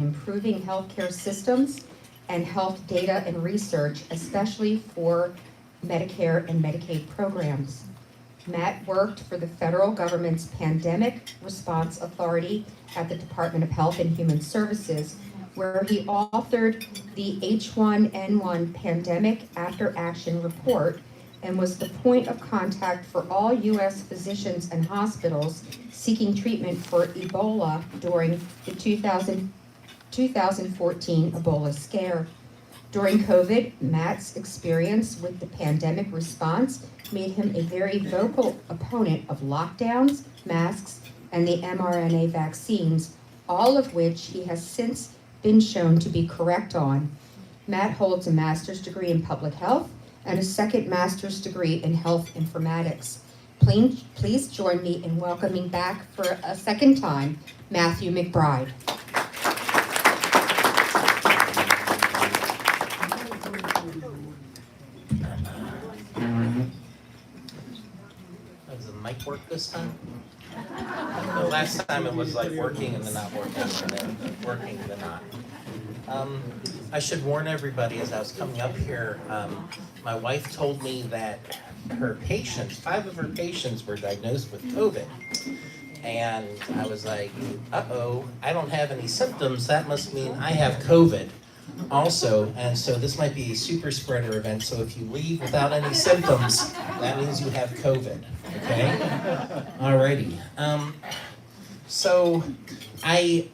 improving healthcare systems and health data and research, especially for Medicare and Medicaid programs. Matt worked for the federal government's Pandemic Response Authority at the Department of Health and Human Services, where he authored the H1N1 Pandemic After Action Report and was the point of contact for all U.S. physicians and hospitals seeking treatment for Ebola during the 2014 Ebola scare. During COVID, Matt's experience with the pandemic response made him a very vocal opponent of lockdowns, masks, and the mRNA vaccines, all of which he has since been shown to be correct on. Matt holds a master's degree in public health and a second master's degree in health informatics. Please join me in welcoming back for a second time, Matthew McBride. Does the mic work this time? The last time it was like working and then not working, and then working and then not. I should warn everybody, as I was coming up here, my wife told me that her patients, 5 of her patients were diagnosed with COVID. And I was like, uh-oh, I don't have any symptoms. That must mean I have COVID also. And so this might be a super spreader event. So if you leave without any symptoms, that means you have COVID, okay? Alrighty. So I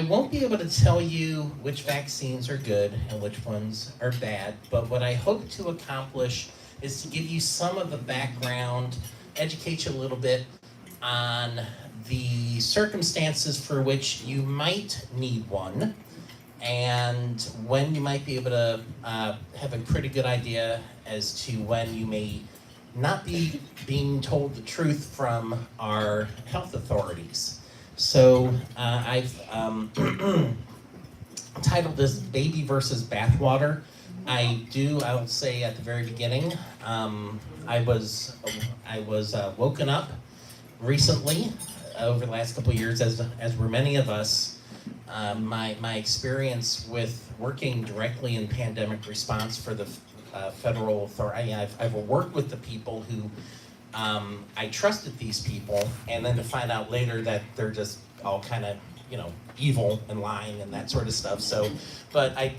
won't be able to tell you which vaccines are good and which ones are bad, but what I hope to accomplish is to give you some of the background, educate you a little bit on the circumstances for which you might need one, and when you might be able to have a pretty good idea as to when you may not be being told the truth from our health authorities. So I've titled this Baby versus Bathwater. I'll say at the very beginning, I was woken up recently over the last couple of years, as were many of us. My experience with working directly in pandemic response for the federal authority, I've worked with the people who I trusted these people, and then to find out later that they're just all kind of, evil and lying and that sort of stuff. So I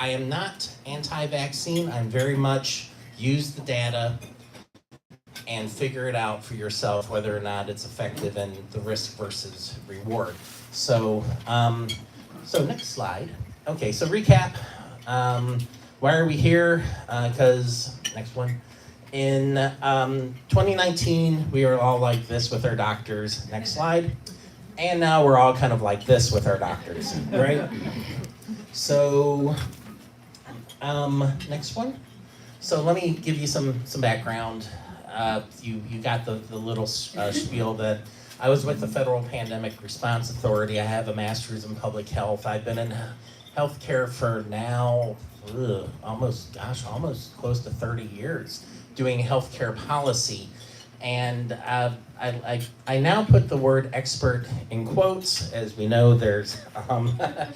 am not anti-vaccine. I'm very much use the data and figure it out for yourself whether or not it's effective and the risk versus reward. So next slide. Okay, so recap. Why are we here? Because next one. In 2019, we were all like this with our doctors. Next slide. And now we're all kind of like this with our doctors, right? So, next one. So let me give you some background. You got the little spiel that I was with the Federal Pandemic Response Authority. I have a master's in public health. I've been in healthcare for now, almost close to 30 years. Doing healthcare policy, and I now put the word expert in quotes. As we know, there's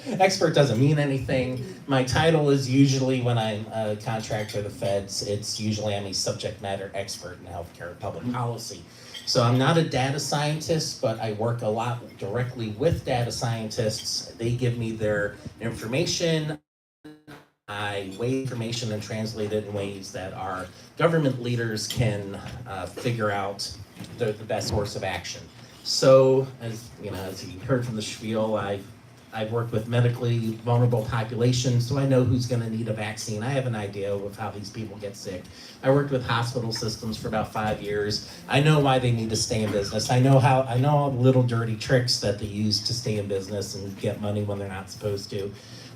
expert doesn't mean anything. My title is usually, when I'm a contractor of the feds, it's usually I'm a subject matter expert in healthcare public policy. So I'm not a data scientist, but I work a lot directly with data scientists. They give me their information. I weigh information and translate it in ways that our government leaders can figure out the best course of action. So, as you heard from the spiel, I've worked with medically vulnerable populations, so I know who's going to need a vaccine. I have an idea of how these people get sick. I worked with hospital systems for about 5 years. I know why they need to stay in business. I know all the little dirty tricks that they use to stay in business and get money when they're not supposed to.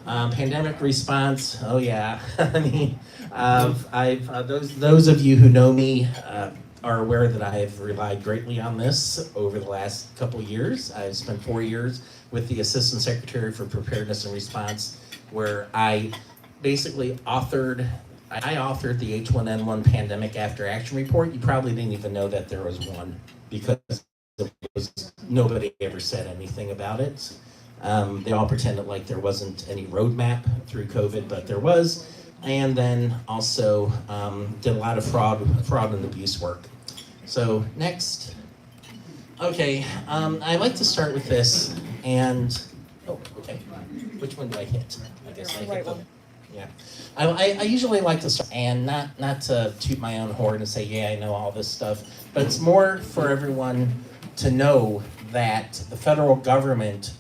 Pandemic response, oh yeah. I mean, those of you who know me are aware that I have relied greatly on this over the last couple of years. I've spent 4 years with the Assistant Secretary for Preparedness and Response, where I basically authored the H1N1 Pandemic After Action Report. You probably didn't even know that there was one because nobody ever said anything about it. They all pretended like there wasn't any roadmap through COVID, but there was. And then also did a lot of fraud and abuse work. So next. Okay, I like to start with this, and, oh, okay, which one do I hit? I guess I hit the, yeah. I usually like to start, and not to toot my own horn and say, yeah, I know all this stuff, but it's more for everyone to know that the federal government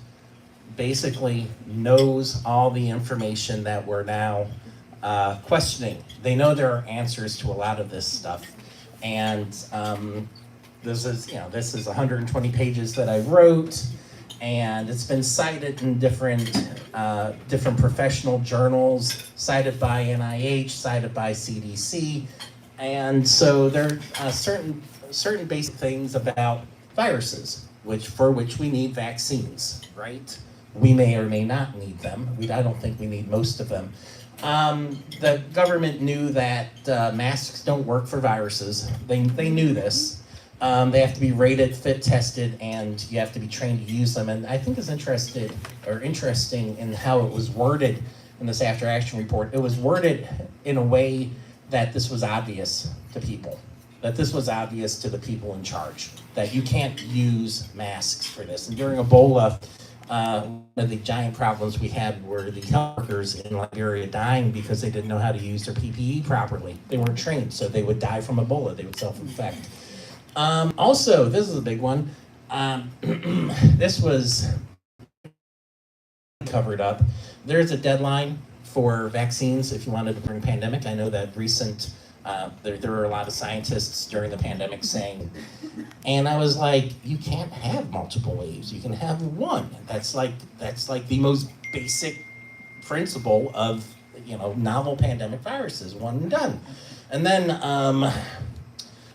basically knows all the information that we're now questioning. They know there are answers to a lot of this stuff, and this is 120 pages that I wrote, and it's been cited in different professional journals, cited by NIH, cited by CDC, and so there are certain basic things about viruses, for which we need vaccines, right? We may or may not need them. I don't think we need most of them. The government knew that masks don't work for viruses. They knew this. They have to be rated, fit tested, and you have to be trained to use them. And I think it's interesting in how it was worded in this after action report. It was worded in a way that this was obvious to people, that this was obvious to the people in charge, that you can't use masks for this. And during Ebola, one of the giant problems we had were the health workers in Liberia dying because they didn't know how to use their PPE properly. They weren't trained, so they would die from Ebola. They would self-infect. Also, this is a big one. This was covered up. There's a deadline for vaccines if you wanted to bring a pandemic. I know that there were a lot of scientists during the pandemic saying, and I was like, you can't have multiple waves. You can have one. That's like the most basic principle of novel pandemic viruses, one and done. And then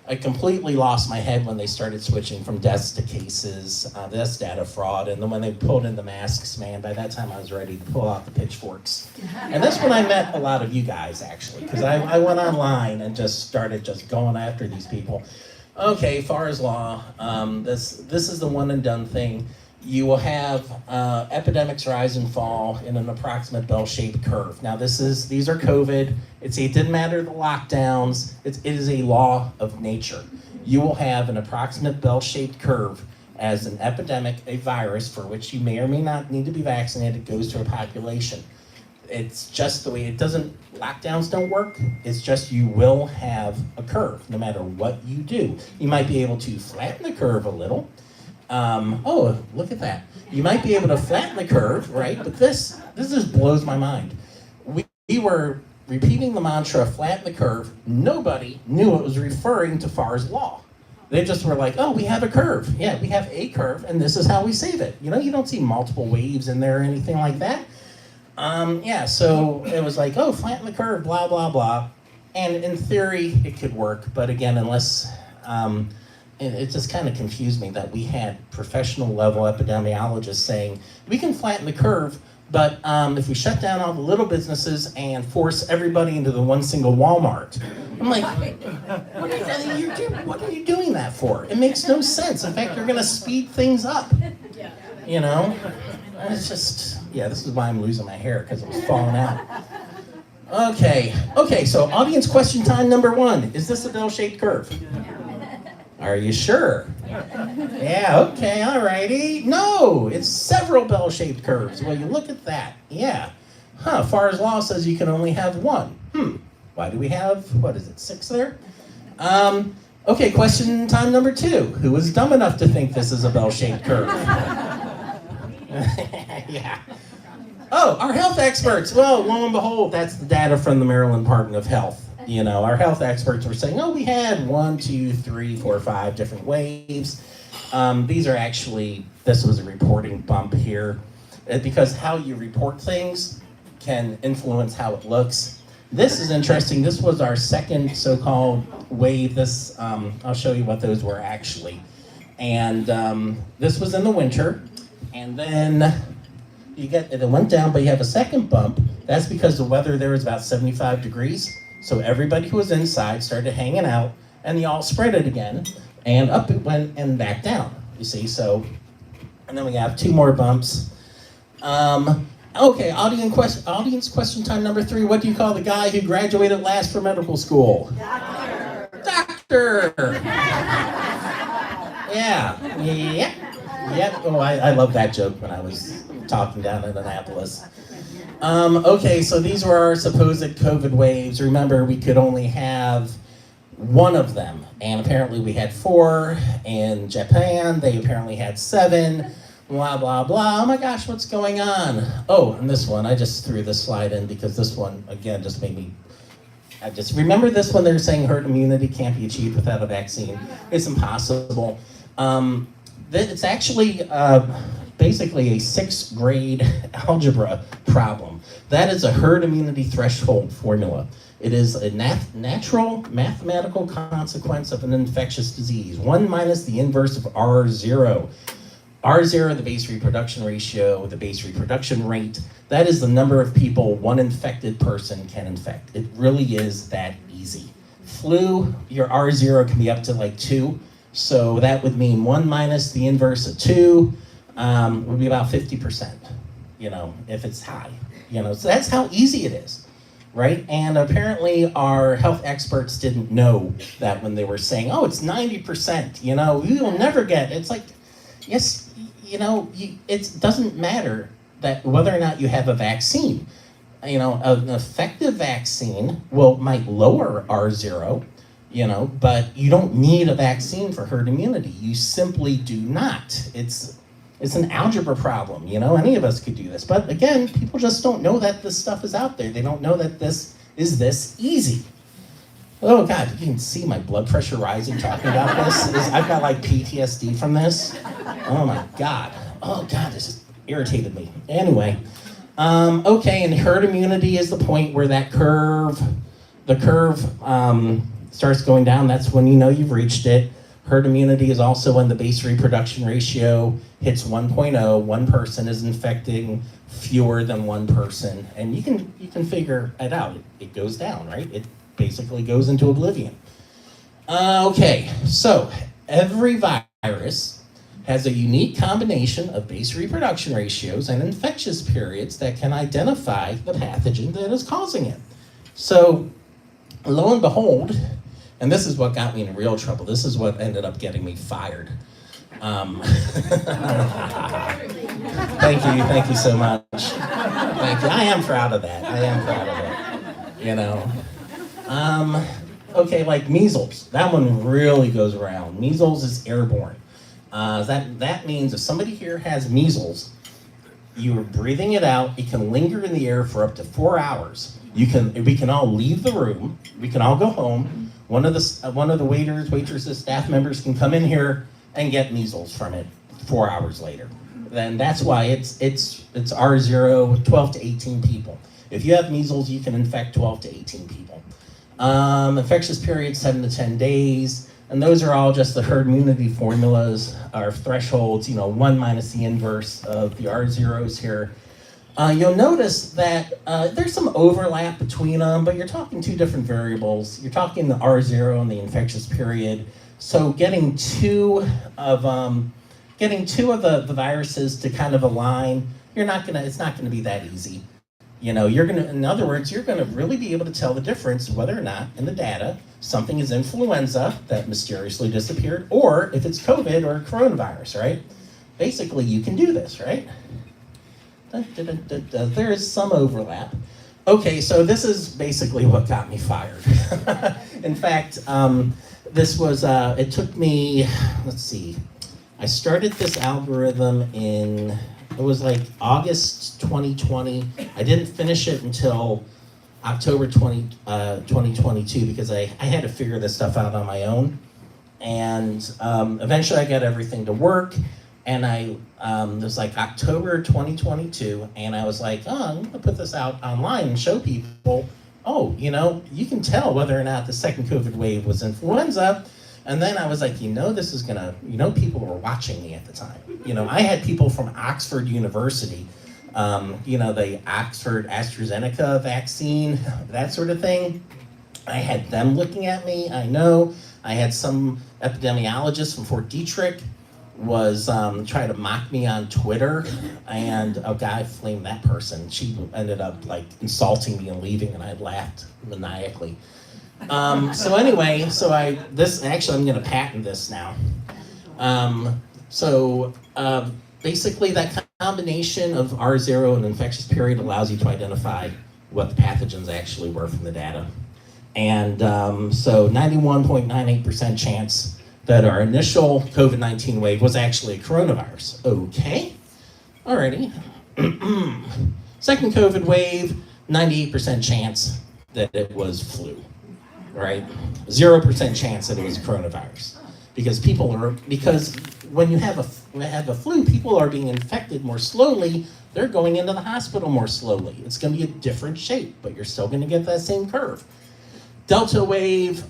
I completely lost my head when they started switching from deaths to cases. That's data fraud. And then when they pulled in the masks, man, by that time I was ready to pull out the pitchforks. And that's when I met a lot of you guys, actually, because I went online and just started going after these people. Okay, Farr's Law, this is the one and done thing. You will have epidemics rise and fall in an approximate bell-shaped curve. Now these are COVID. It didn't matter the lockdowns. It is a law of nature. You will have an approximate bell-shaped curve as an epidemic, a virus for which you may or may not need to be vaccinated, goes to a population. It's just the way lockdowns don't work. It's just you will have a curve no matter what you do. You might be able to flatten the curve a little. Oh, look at that. You might be able to flatten the curve, right? But this just blows my mind. We were repeating the mantra, flatten the curve. Nobody knew it was referring to Farr's Law. They just were like, oh, we have a curve. Yeah, we have a curve, and this is how we save it. You don't see multiple waves in there or anything like that. Yeah, so it was like, oh, flatten the curve, blah, blah, blah. And in theory, it could work, but again, unless... it just kind of confused me that we had professional level epidemiologists saying, we can flatten the curve, but if we shut down all the little businesses and force everybody into the one single Walmart. I'm like, what are you doing that for? It makes no sense. In fact, you're going to speed things up. It's just, yeah, this is why I'm losing my hair, because it was falling out. Okay, so audience question time number 1. Is this a bell-shaped curve? Are you sure? Yeah, okay, alrighty. No, it's several bell-shaped curves. Well, you look at that. Yeah. Farr's Law says you can only have one. Why do we have, 6 there? Okay, question time number 2. Who is dumb enough to think this is a bell-shaped curve? Yeah. Oh, our health experts. Well, lo and behold, that's the data from the Maryland Department of Health. Our health experts were saying, oh, we had 1, 2, 3, 4, 5 different waves. These are actually, this was a reporting bump here, because how you report things can influence how it looks. This is interesting. This was our second so-called wave. I'll show you what those were actually. And this was in the winter, and then it went down, but you have a second bump. That's because the weather there was about 75 degrees. So everybody who was inside started hanging out, and they all spread it again, and up it went and back down, you see. So, and then we have 2 more bumps. Okay, audience question time number 3. What do you call the guy who graduated last from medical school? Doctor. Yeah. Oh, I love that joke when I was talking down in Annapolis. Okay, so these were our supposed COVID waves. Remember, we could only have one of them, and apparently we had 4. In Japan, they apparently had 7. Blah, blah, blah. Oh my gosh, what's going on? Oh, and this one, I just threw this slide in because this one, again, just made me... I just remember this when they're saying herd immunity can't be achieved without a vaccine. It's impossible. It's actually basically a 6th grade algebra problem. That is a herd immunity threshold formula. It is a natural mathematical consequence of an infectious disease. 1 minus the inverse of R0. R0, the base reproduction ratio, the base reproduction rate, that is the number of people one infected person can infect. It really is that easy. Flu, your R0 can be up to like 2, so that would mean 1 minus the inverse of 2 would be about 50%, if it's high. So that's how easy it is, right? And apparently our health experts didn't know that when they were saying, oh, it's 90%, you'll never get, it's like, yes, it doesn't matter that whether or not you have a vaccine. An effective vaccine might lower R0, but you don't need a vaccine for herd immunity. You simply do not. It's an algebra problem, any of us could do this. But again, people just don't know that this stuff is out there. They don't know that this is this easy. Oh God, you can see my blood pressure rising talking about this. I've got like PTSD from this. Oh my God. Oh God, this just irritated me. Anyway, okay, and herd immunity is the point where the curve starts going down. That's when you know you've reached it. Herd immunity is also when the base reproduction ratio hits 1.0. One person is infecting fewer than one person, and you can figure it out. It goes down, right? It basically goes into oblivion. Okay, so every virus has a unique combination of base reproduction ratios and infectious periods that can identify the pathogen that is causing it. So, lo and behold, and this is what got me in real trouble. This is what ended up getting me fired. Thank you so much. Thank you. I am proud of that. Okay, like measles. That one really goes around. Measles is airborne. That means if somebody here has measles, you are breathing it out. It can linger in the air for up to 4 hours. We can all leave the room. We can all go home. One of the waiters, waitresses, staff members can come in here and get measles from it 4 hours later. Then that's why it's R0, 12 to 18 people. If you have measles, you can infect 12 to 18 people. Infectious period 7 to 10 days. And those are all just the herd immunity formulas, or thresholds, 1 minus the inverse of the R0s here. You'll notice that there's some overlap between them, but you're talking 2 different variables. You're talking the R0 and the infectious period. So getting two of the viruses to kind of align, it's not gonna be that easy. In other words, you're gonna really be able to tell the difference whether or not in the data something is influenza that mysteriously disappeared, or if it's COVID or coronavirus, right? Basically, you can do this, right? There is some overlap. Okay, so this is basically what got me fired. In fact, this was, it took me, let's see, I started this algorithm it was like August 2020. I didn't finish it until October 2022 because I had to figure this stuff out on my own. And eventually I got everything to work. And it was like October 2022, and I was like, I'm gonna put this out online and show people, you can tell whether or not the second COVID wave was influenza. And then I was like, this is gonna, people were watching me at the time. I had people from Oxford University, the Oxford AstraZeneca vaccine, that sort of thing. I had them looking at me, I know. I had some epidemiologists from Fort Detrick was trying to mock me on Twitter, and a guy flamed that person. She ended up like insulting me and leaving, and I laughed maniacally. So anyway, I'm gonna patent this now. Basically that combination of R0 and infectious period allows you to identify what the pathogens actually were from the data. And so 91.98% chance that our initial COVID-19 wave was actually a coronavirus. Okay, alrighty. Second COVID wave, 98% chance that it was flu, right? 0% chance that it was coronavirus. Because when you have a flu, people are being infected more slowly. They're going into the hospital more slowly. It's going to be a different shape, but you're still going to get that same curve. Delta wave,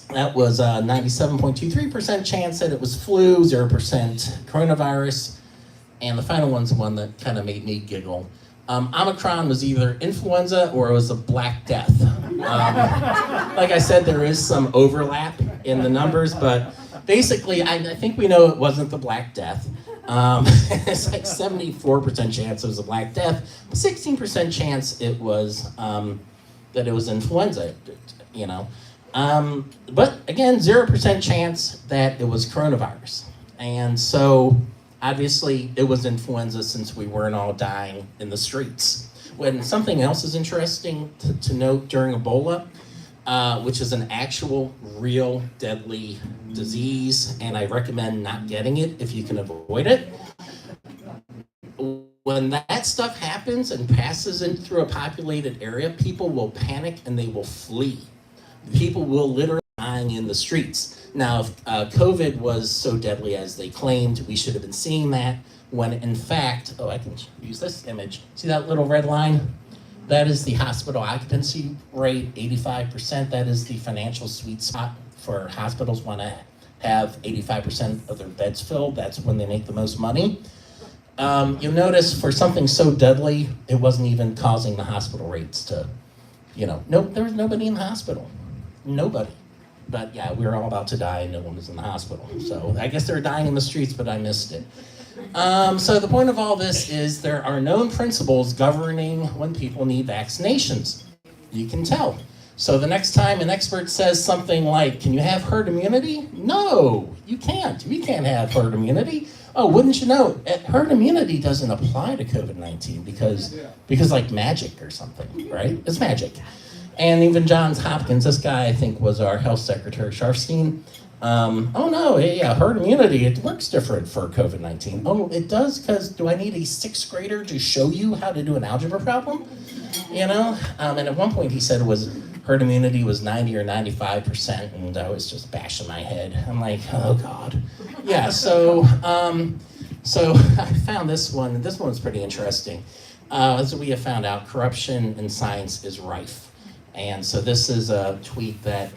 that was a 97.23% chance that it was flu, 0% coronavirus. And the final one's the one that kind of made me giggle. Omicron was either influenza or it was a Black Death. Like I said, there is some overlap in the numbers, but basically, I think we know it wasn't the Black Death. It's like 74% chance it was a Black Death, 16% chance it was that it was influenza, you know. But again, 0% chance that it was coronavirus. And so obviously it was influenza since we weren't all dying in the streets. When something else is interesting to note during Ebola, which is an actual, real, deadly disease, and I recommend not getting it if you can avoid it. When that stuff happens and passes in through a populated area, people will panic and they will flee. People will literally be dying in the streets. Now, if COVID was so deadly as they claimed, we should have been seeing that, when in fact, I can use this image. See that little red line? That is the hospital occupancy rate, 85%. That is the financial sweet spot for hospitals want to have 85% of their beds filled. That's when they make the most money. You'll notice for something so deadly, it wasn't even causing the hospital rates to, there was nobody in the hospital. Nobody. But yeah, we were all about to die and no one was in the hospital. So I guess they were dying in the streets, but I missed it. So the point of all this is there are known principles governing when people need vaccinations. You can tell. So the next time an expert says something like, can you have herd immunity? No, you can't. You can't have herd immunity. Oh, wouldn't you know, herd immunity doesn't apply to COVID-19 because like magic or something, right? It's magic. And even Johns Hopkins, this guy I think was our health secretary, Sharfstein. Oh no, yeah, herd immunity, it works different for COVID-19. Oh, it does, because do I need a 6th grader to show you how to do an algebra problem? And at one point he said herd immunity was 90 or 95%, and I was just bashing my head. I'm like, oh God. Yeah, so I found this one. This one's pretty interesting. As we have found out, corruption in science is rife. And so this is a tweet that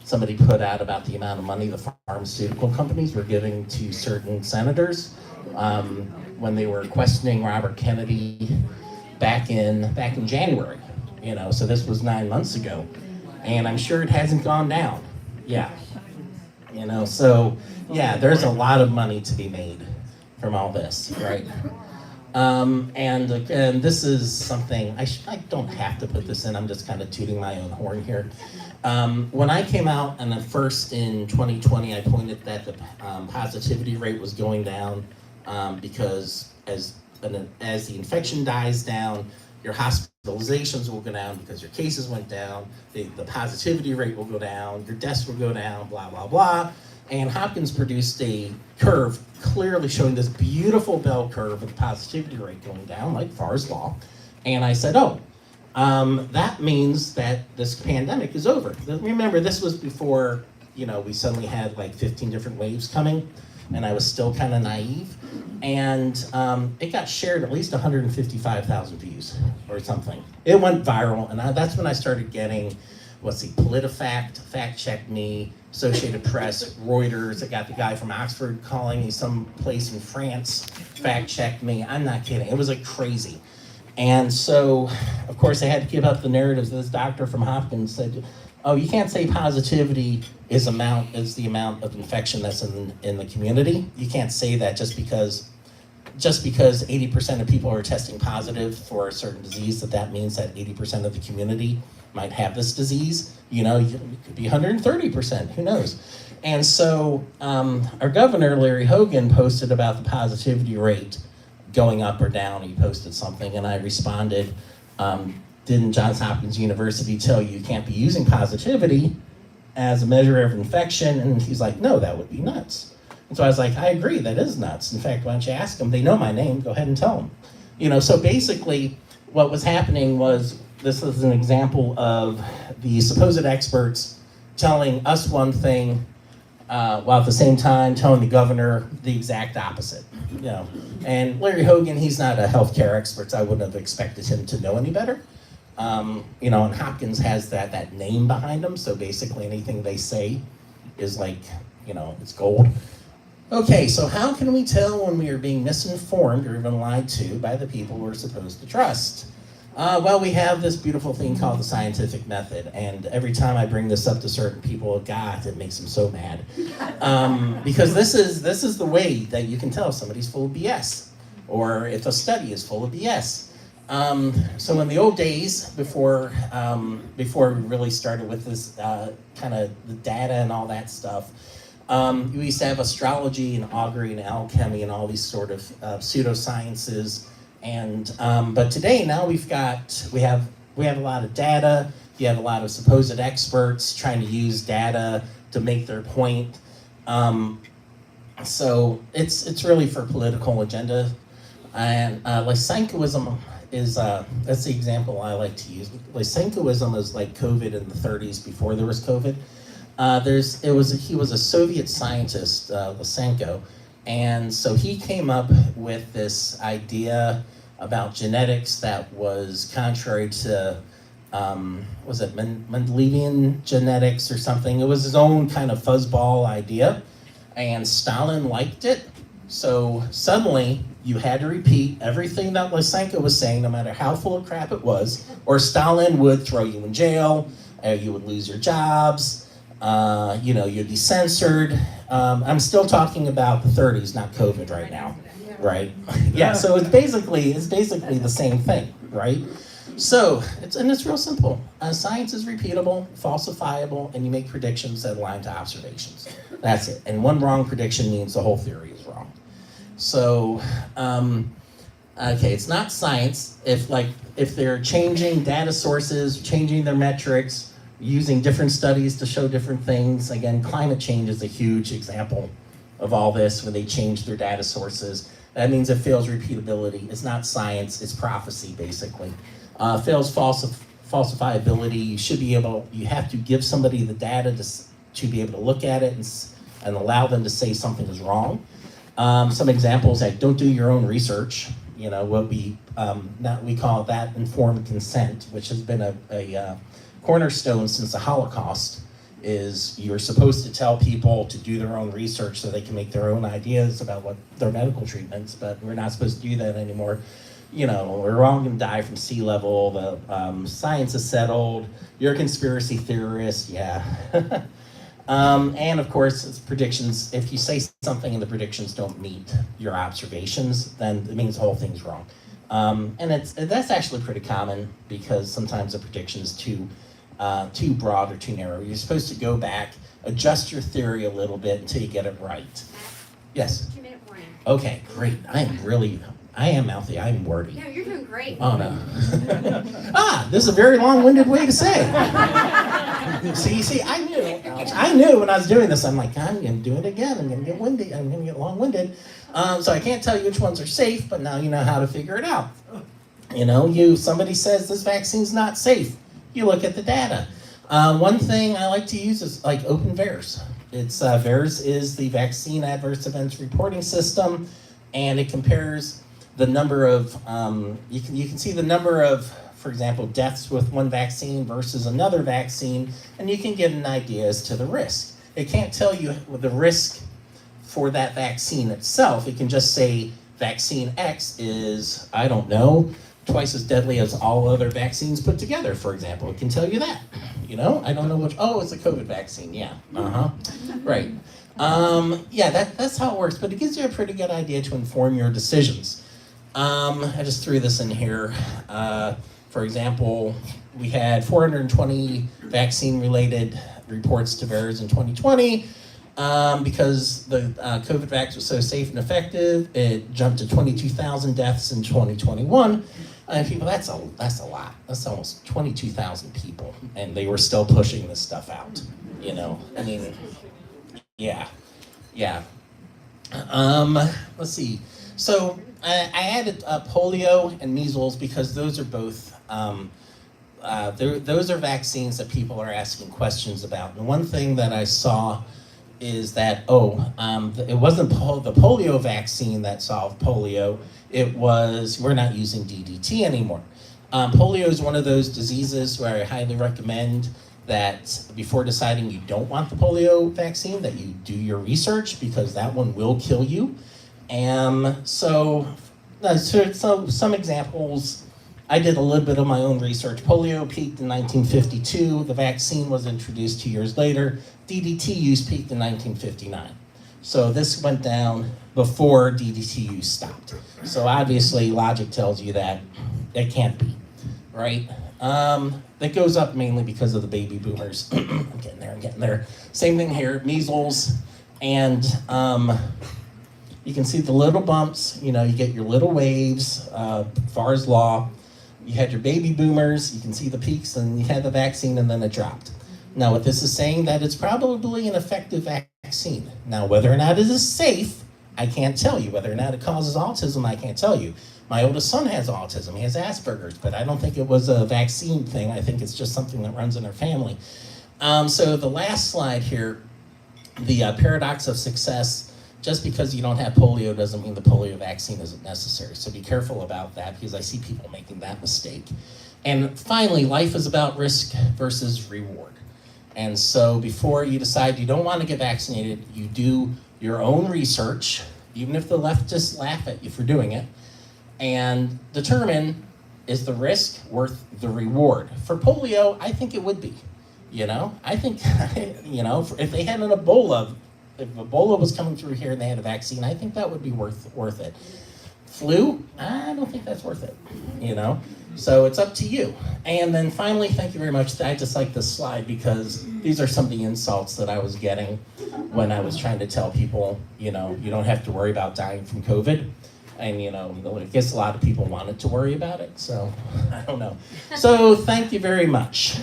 somebody put out about the amount of money the pharmaceutical companies were giving to certain senators when they were questioning Robert Kennedy back in January. So this was 9 months ago, and I'm sure it hasn't gone down. Yeah. So yeah, there's a lot of money to be made from all this, right? And again, this is something, I don't have to put this in, I'm just kind of tooting my own horn here. When I came out, and first in 2020, I pointed that the positivity rate was going down because as the infection dies down, your hospitalizations will go down because your cases went down, the positivity rate will go down, your deaths will go down, blah, blah, blah. And Hopkins produced a curve clearly showing this beautiful bell curve with the positivity rate going down, like Farr's law. And I said, that means that this pandemic is over. Remember, this was before, we suddenly had like 15 different waves coming, and I was still kind of naive. And it got shared at least 155,000 views or something. It went viral, and that's when I started getting, PolitiFact, Fact Check Me, Associated Press, Reuters. I got the guy from Oxford calling me some place in France, fact checked me. I'm not kidding. It was like crazy. And so, of course, I had to give up the narratives. This doctor from Hopkins said, oh, you can't say positivity is the amount of infection that's in the community. You can't say that just because 80% of people are testing positive for a certain disease, that means that 80% of the community might have this disease. You know, it could be 130%, who knows? And so our governor, Larry Hogan, posted about the positivity rate going up or down. He posted something and I responded, didn't Johns Hopkins University tell you can't be using positivity as a measure of infection? And he's like, no, that would be nuts. And so I was like, I agree, that is nuts. In fact, why don't you ask them? They know my name, go ahead and tell them. You know, so basically what was happening was, this is an example of the supposed experts telling us one thing, while at the same time telling the governor the exact opposite. You know, and Larry Hogan, he's not a healthcare expert, so I wouldn't have expected him to know any better. You know, and Hopkins has that name behind him, so basically anything they say is like, you know, it's gold. Okay, so how can we tell when we are being misinformed or even lied to by the people we're supposed to trust? Well, we have this beautiful thing called the scientific method, and every time I bring this up to certain people, God, it makes them so mad. Because this is the way that you can tell if somebody's full of BS, or if a study is full of BS. So in the old days, before we really started with this kind of the data and all that stuff, we used to have astrology and augury and alchemy and all these sort of pseudosciences. And but today now we have a lot of data. You have a lot of supposed experts trying to use data to make their point. So it's really for political agenda. And Lysenkoism is that's the example I like to use. Lysenkoism is like COVID in the 30s before there was COVID. He was a Soviet scientist, Lysenko, and so he came up with this idea about genetics that was contrary to, was it Mendelian genetics or something? It was his own kind of fuzzball idea, and Stalin liked it. So suddenly you had to repeat everything that Lysenko was saying, no matter how full of crap it was, or Stalin would throw you in jail, you would lose your jobs, you know, you'd be censored. I'm still talking about the 30s, not COVID right now, right? Yeah, so it's basically the same thing, right? So it's real simple. Science is repeatable, falsifiable, and you make predictions that align to observations. That's it. And one wrong prediction means the whole theory is wrong. So, okay, it's not science if they're changing data sources, changing their metrics, using different studies to show different things. Again, climate change is a huge example of all this when they change their data sources. That means it fails repeatability. It's not science, it's prophecy, basically. Fails falsifiability. You have to give somebody the data to be able to look at it and allow them to say something is wrong. Some examples, like don't do your own research. You know, what we call that informed consent, which has been a cornerstone since the Holocaust, is you're supposed to tell people to do their own research so they can make their own ideas about what their medical treatments, but we're not supposed to do that anymore. You know, we're all gonna die from sea level, the science is settled, you're a conspiracy theorist, yeah. And of course, it's predictions. If you say something and the predictions don't meet your observations, then it means the whole thing's wrong. And that's actually pretty common because sometimes the prediction is too broad or too narrow. You're supposed to go back, adjust your theory a little bit until you get it right. Yes? 2-minute warning. Okay, great. I am mouthy, I'm wordy. No, you're doing great. Oh no. This is a very long-winded way to say. See, I knew when I was doing this, I'm like, I'm gonna do it again, I'm gonna get windy, I'm gonna get long-winded. So I can't tell you which ones are safe, but now you know how to figure it out. You know, somebody says this vaccine's not safe. You look at the data. One thing I like to use is like OpenVAERS. VAERS is the Vaccine Adverse Events Reporting System, and it compares the number of, you can see the number of, for example, deaths with one vaccine versus another vaccine, and you can get an idea as to the risk. It can't tell you the risk for that vaccine itself. It can just say vaccine X is, I don't know, twice as deadly as all other vaccines put together, for example. It can tell you that. You know, I don't know which. Oh, it's a COVID vaccine. Yeah. Right. Yeah, that's how it works. But it gives you a pretty good idea to inform your decisions. I just threw this in here. For example, we had 420 vaccine-related reports to VAERS in 2020. Because the COVID vax was so safe and effective, it jumped to 22,000 deaths in 2021. And people, that's a lot. That's almost 22,000 people, and they were still pushing this stuff out. You know, I mean, yeah. Let's see. So I added polio and measles because those are both. Those are vaccines that people are asking questions about. And one thing that I saw is that, it wasn't the polio vaccine that solved polio. It was, we're not using DDT anymore. Polio is one of those diseases where I highly recommend that before deciding you don't want the polio vaccine, that you do your research, because that one will kill you. So some examples. I did a little bit of my own research. Polio peaked in 1952. The vaccine was introduced 2 years later. DDT use peaked in 1959. So this went down before DDT use stopped. So obviously logic tells you that it can't be, right? That goes up mainly because of the baby boomers. I'm getting there. Same thing here, measles, and you can see the little bumps, you get your little waves, Farr's law. You had your baby boomers, you can see the peaks, and you had the vaccine, and then it dropped. Now, what this is saying, that it's probably an effective vaccine. Now, whether or not it is safe, I can't tell you. Whether or not it causes autism, I can't tell you. My oldest son has autism, he has Asperger's, but I don't think it was a vaccine thing. I think it's just something that runs in our family. So the last slide here, the paradox of success. Just because you don't have polio doesn't mean the polio vaccine isn't necessary. So be careful about that, because I see people making that mistake. And finally, life is about risk versus reward. And so before you decide you don't want to get vaccinated, you do your own research, even if the leftists laugh at you for doing it, and determine, is the risk worth the reward? For polio, I think it would be. I think, if they had an Ebola, if Ebola was coming through here and they had a vaccine, I think that would be worth it. Flu, I don't think that's worth it, So it's up to you. And then finally, thank you very much. I just like this slide because these are some of the insults that I was getting when I was trying to tell people, you don't have to worry about dying from COVID. And, I guess a lot of people wanted to worry about it, so I don't know. So thank you very much.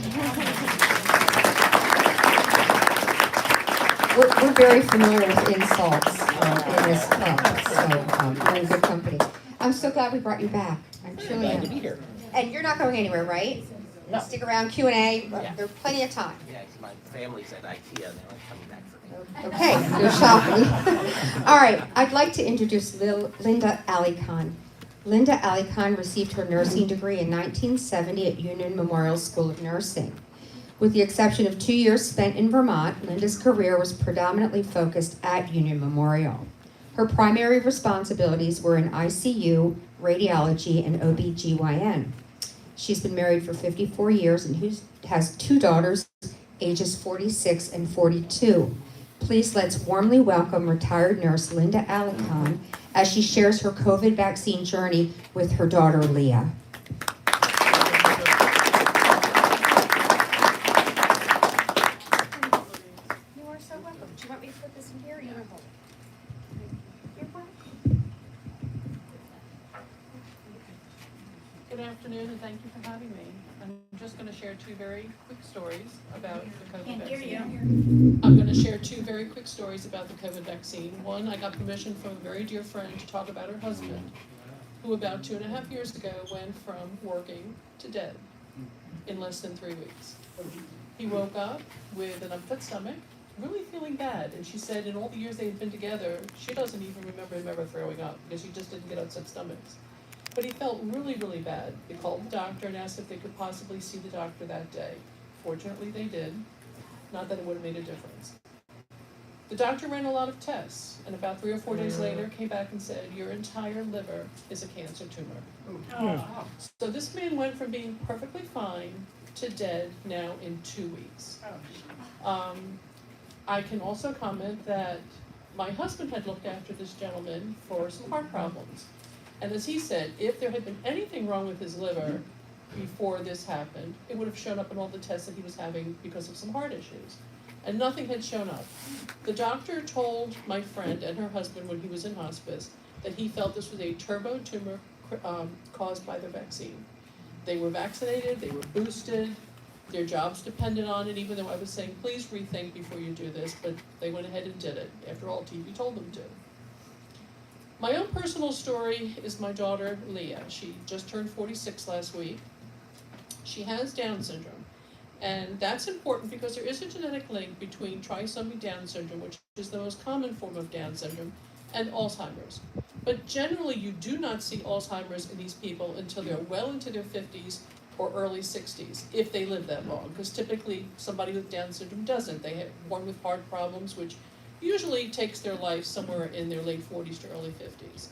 We're very familiar with insults in this club, so we're in good company. I'm so glad we brought you back. I'm truly Glad to be here. And you're not going anywhere, right? No. Stick around, Q&A. Yeah. There's plenty of time. Yeah, my family's at IKEA and they're coming back for me. Okay, you're shopping. All right, I'd like to introduce Linda Ali Khan. Linda Ali Khan received her nursing degree in 1970 at Union Memorial School of Nursing. With the exception of 2 years spent in Vermont, Linda's career was predominantly focused at Union Memorial. Her primary responsibilities were in ICU, radiology, and OB/GYN. She's been married for 54 years and has 2 daughters, ages 46 and 42. Please let's warmly welcome retired nurse Linda Ali Khan as she shares her COVID vaccine journey with her daughter Leah. Good afternoon, and thank you for having me. I'm just going to share 2 very quick stories about the COVID vaccine. I'm going to share 2 very quick stories about the COVID vaccine. One, I got permission from a very dear friend to talk about her husband, who about 2.5 years ago went from working to dead in less than 3 weeks. He woke up with an upset stomach, really feeling bad, and she said in all the years they had been together, she doesn't even remember him ever throwing up because she just didn't get upset stomachs. But he felt really, really bad. They called the doctor and asked if they could possibly see the doctor that day. Fortunately, they did. Not that it would have made a difference. The doctor ran a lot of tests, and about 3 or 4 days later came back and said, your entire liver is a cancer tumor. So this man went from being perfectly fine to dead now in 2 weeks. I can also comment that my husband had looked after this gentleman for some heart problems. And as he said, if there had been anything wrong with his liver before this happened, it would have shown up in all the tests that he was having because of some heart issues. And nothing had shown up. The doctor told my friend and her husband when he was in hospice that he felt this was a turbo tumor caused by the vaccine. They were vaccinated, they were boosted, their jobs depended on it, even though I was saying, please rethink before you do this, but they went ahead and did it. After all, TV told them to. My own personal story is my daughter, Leah. She just turned 46 last week. She has Down syndrome. And that's important because there is a genetic link between trisomy Down syndrome, which is the most common form of Down syndrome, and Alzheimer's. But generally, you do not see Alzheimer's in these people until they're well into their 50s or early 60s, if they live that long, because typically somebody with Down syndrome doesn't. They have born with heart problems, which usually takes their life somewhere in their late 40s to early 50s.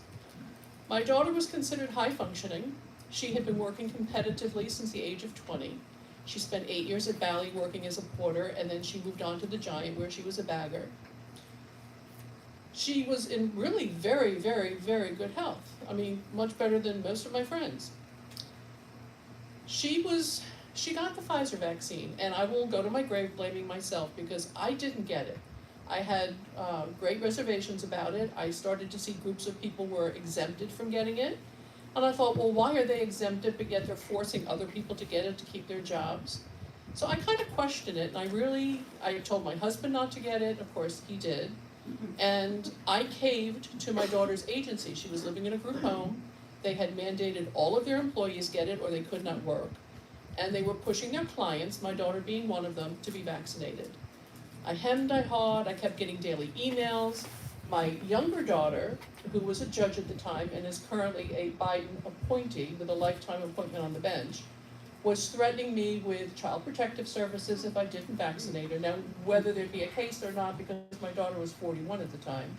My daughter was considered high functioning. She had been working competitively since the age of 20. She spent 8 years at Bally working as a porter, and then she moved on to the Giant where she was a bagger. She was in really very, very, very good health. I mean, much better than most of my friends. She got the Pfizer vaccine, and I will go to my grave blaming myself because I didn't get it. I had great reservations about it. I started to see groups of people were exempted from getting it. And I thought, well, why are they exempted, but yet they're forcing other people to get it to keep their jobs? So I kind of questioned it, and I told my husband not to get it. Of course, he did. And I caved to my daughter's agency. She was living in a group home. They had mandated all of their employees get it or they could not work. And they were pushing their clients, my daughter being one of them, to be vaccinated. I hemmed, I hawed, I kept getting daily emails. My younger daughter, who was a judge at the time and is currently a Biden appointee with a lifetime appointment on the bench, was threatening me with child protective services if I didn't vaccinate her. Now, whether there'd be a case or not, because my daughter was 41 at the time.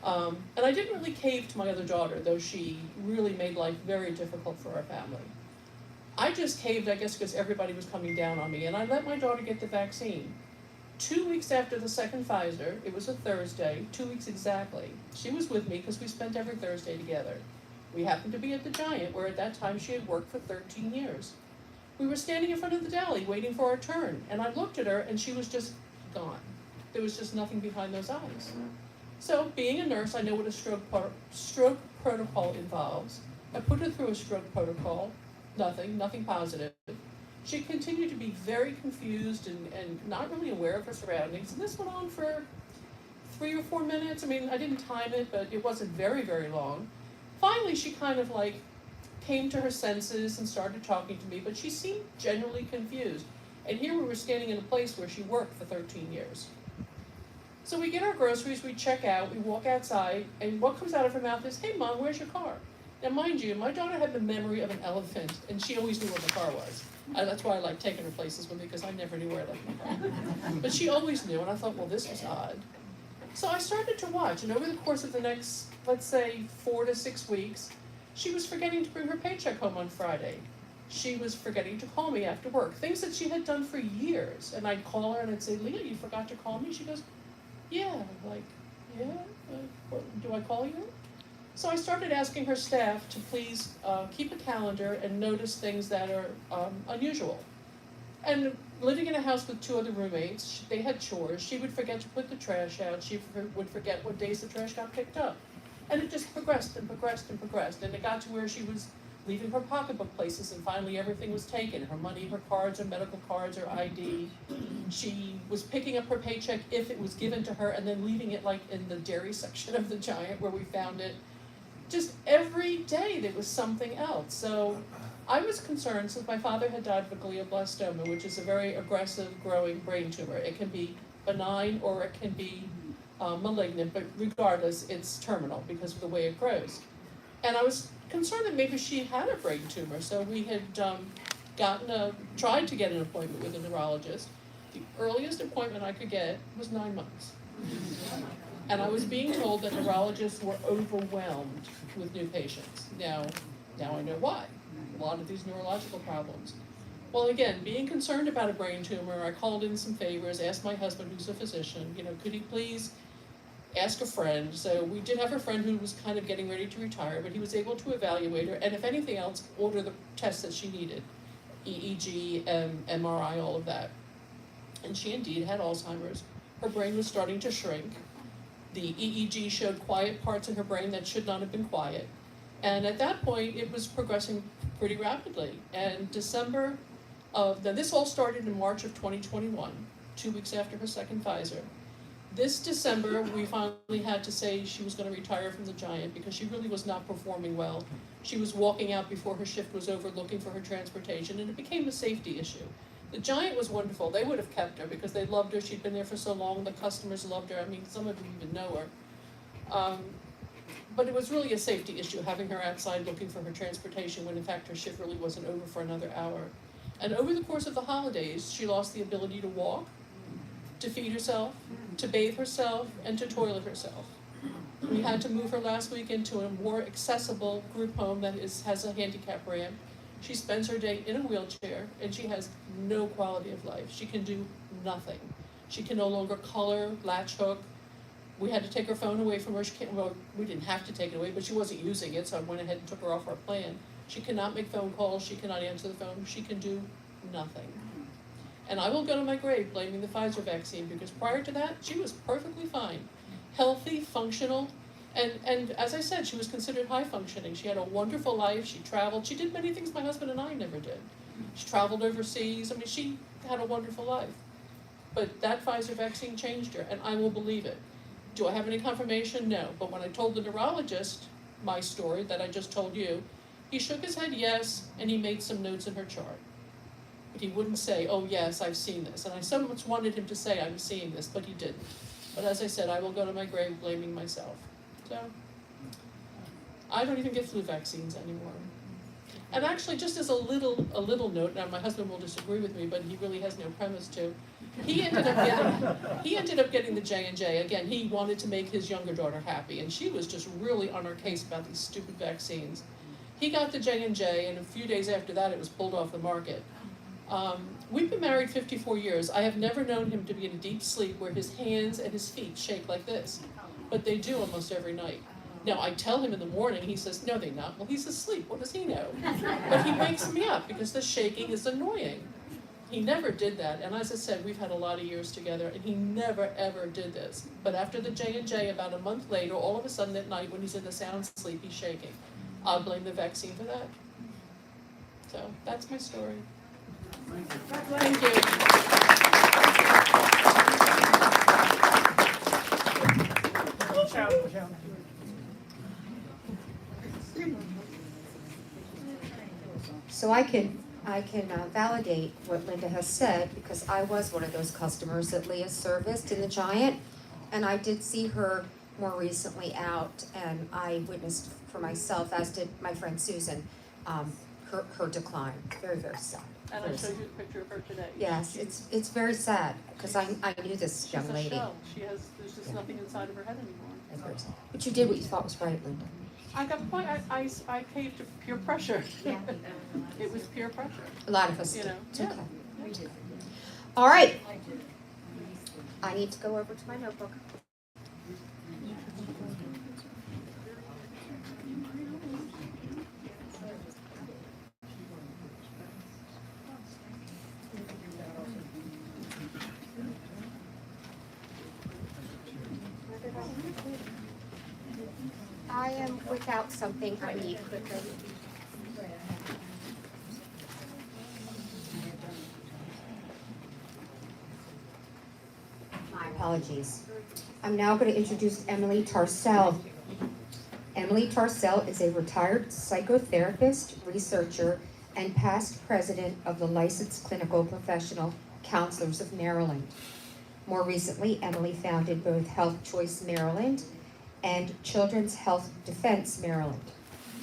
And I didn't really cave to my other daughter, though she really made life very difficult for our family. I just caved, I guess, because everybody was coming down on me, and I let my daughter get the vaccine. 2 weeks after the second Pfizer, it was a Thursday, 2 weeks exactly, she was with me because we spent every Thursday together. We happened to be at the Giant, where at that time she had worked for 13 years. We were standing in front of the deli waiting for our turn, and I looked at her and she was just gone. There was just nothing behind those eyes. So, being a nurse, I know what a stroke protocol involves. I put her through a stroke protocol, nothing positive. She continued to be very confused and not really aware of her surroundings, and this went on for 3 or 4 minutes. I mean, I didn't time it, but it wasn't very, very long. Finally, she kind of like came to her senses and started talking to me, but she seemed generally confused. And here we were standing in a place where she worked for 13 years. So we get our groceries, we check out, we walk outside, and what comes out of her mouth is, "Hey Mom, where's your car?" Now mind you, my daughter had the memory of an elephant, and she always knew where the car was. That's why I like taking her places with me, because I never knew where I left my car. But she always knew, and I thought, well, this was odd. So I started to watch, and over the course of the next, let's say, 4 to 6 weeks, she was forgetting to bring her paycheck home on Friday. She was forgetting to call me after work, things that she had done for years. And I'd call her and I'd say, "Leah, you forgot to call me?" She goes, "Yeah, do I call you?" So I started asking her staff to please keep a calendar and notice things that are unusual. And living in a house with 2 other roommates, they had chores. She would forget to put the trash out. She would forget what days the trash got picked up. And it just progressed and progressed and progressed. And it got to where she was leaving her pocketbook places, and finally everything was taken. Her money, her cards, her medical cards, her ID. She was picking up her paycheck if it was given to her and then leaving it like in the dairy section of the Giant where we found it. Just every day there was something else. So I was concerned, since my father had died of a glioblastoma, which is a very aggressive growing brain tumor. It can be benign or it can be malignant, but regardless, it's terminal because of the way it grows. And I was concerned that maybe she had a brain tumor, so we had tried to get an appointment with a neurologist. The earliest appointment I could get was 9 months. And I was being told that neurologists were overwhelmed with new patients. Now I know why. A lot of these neurological problems. Well, again, being concerned about a brain tumor, I called in some favors, asked my husband, who's a physician, could he please ask a friend. So we did have a friend who was kind of getting ready to retire, but he was able to evaluate her, and if anything else, order the tests that she needed, EEG, MRI, all of that. And she indeed had Alzheimer's. Her brain was starting to shrink. The EEG showed quiet parts in her brain that should not have been quiet. And at that point, it was progressing pretty rapidly. And now this all started in March of 2021, 2 weeks after her second Pfizer. This December, we finally had to say she was going to retire from the Giant because she really was not performing well. She was walking out before her shift was over looking for her transportation, and it became a safety issue. The Giant was wonderful. They would have kept her because they loved her. She'd been there for so long. The customers loved her. I mean, some of them even know her. But it was really a safety issue having her outside looking for her transportation when in fact her shift really wasn't over for another hour. And over the course of the holidays, she lost the ability to walk, to feed herself, to bathe herself, and to toilet herself. We had to move her last week into a more accessible group home that has a handicap ramp. She spends her day in a wheelchair, and she has no quality of life. She can do nothing. She can no longer color, latch hook. We had to take her phone away from her. We didn't have to take it away, but she wasn't using it, so I went ahead and took her off our plan. She cannot make phone calls. She cannot answer the phone. She can do nothing. And I will go to my grave blaming the Pfizer vaccine because prior to that, she was perfectly fine, healthy, functional, and as I said, she was considered high functioning. She had a wonderful life. She traveled. She did many things my husband and I never did. She traveled overseas. I mean, she had a wonderful life. But that Pfizer vaccine changed her, and I will believe it. Do I have any confirmation? No. But when I told the neurologist my story that I just told you, he shook his head yes, and he made some notes in her chart. But he wouldn't say, oh yes, I've seen this. And I so much wanted him to say, I'm seeing this, but he didn't. But as I said, I will go to my grave blaming myself. So, I don't even get flu vaccines anymore. And actually, just as a little note, now my husband will disagree with me, but he really has no premise to. He ended up getting the J&J. Again, he wanted to make his younger daughter happy, and she was just really on her case about these stupid vaccines. He got the J&J, and a few days after that, it was pulled off the market. We've been married 54 years. I have never known him to be in a deep sleep where his hands and his feet shake like this, but they do almost every night. Now, I tell him in the morning, he says, no, they're not. Well, he's asleep. What does he know? But he wakes me up because the shaking is annoying. He never did that. And as I said, we've had a lot of years together, and he never, ever did this. But after the J&J, about a month later, all of a sudden at night when he's in a sound sleep, he's shaking. I'll blame the vaccine for that. So that's my story. Thank you. So I can validate what Linda has said because I was one of those customers that Leah serviced in the Giant, and I did see her more recently out, and I witnessed for myself, as did my friend Susan, her decline. Very, very sad. And I showed you a picture of her today. Yes, it's very sad because I knew this young lady. She's a shell. There's just nothing inside of her head anymore. But you did what you thought was right, Linda. I caved to peer pressure. It was peer pressure. A lot of us You do. know, It's yeah. okay. All right. I need to go over to my notebook. I am without something I need quickly. My apologies. I'm now going to introduce Emily Tarcell. Emily Tarcell is a retired psychotherapist, researcher, and past president of the Licensed Clinical Professional Counselors of Maryland. More recently, Emily founded both Health Choice Maryland and Children's Health Defense Maryland.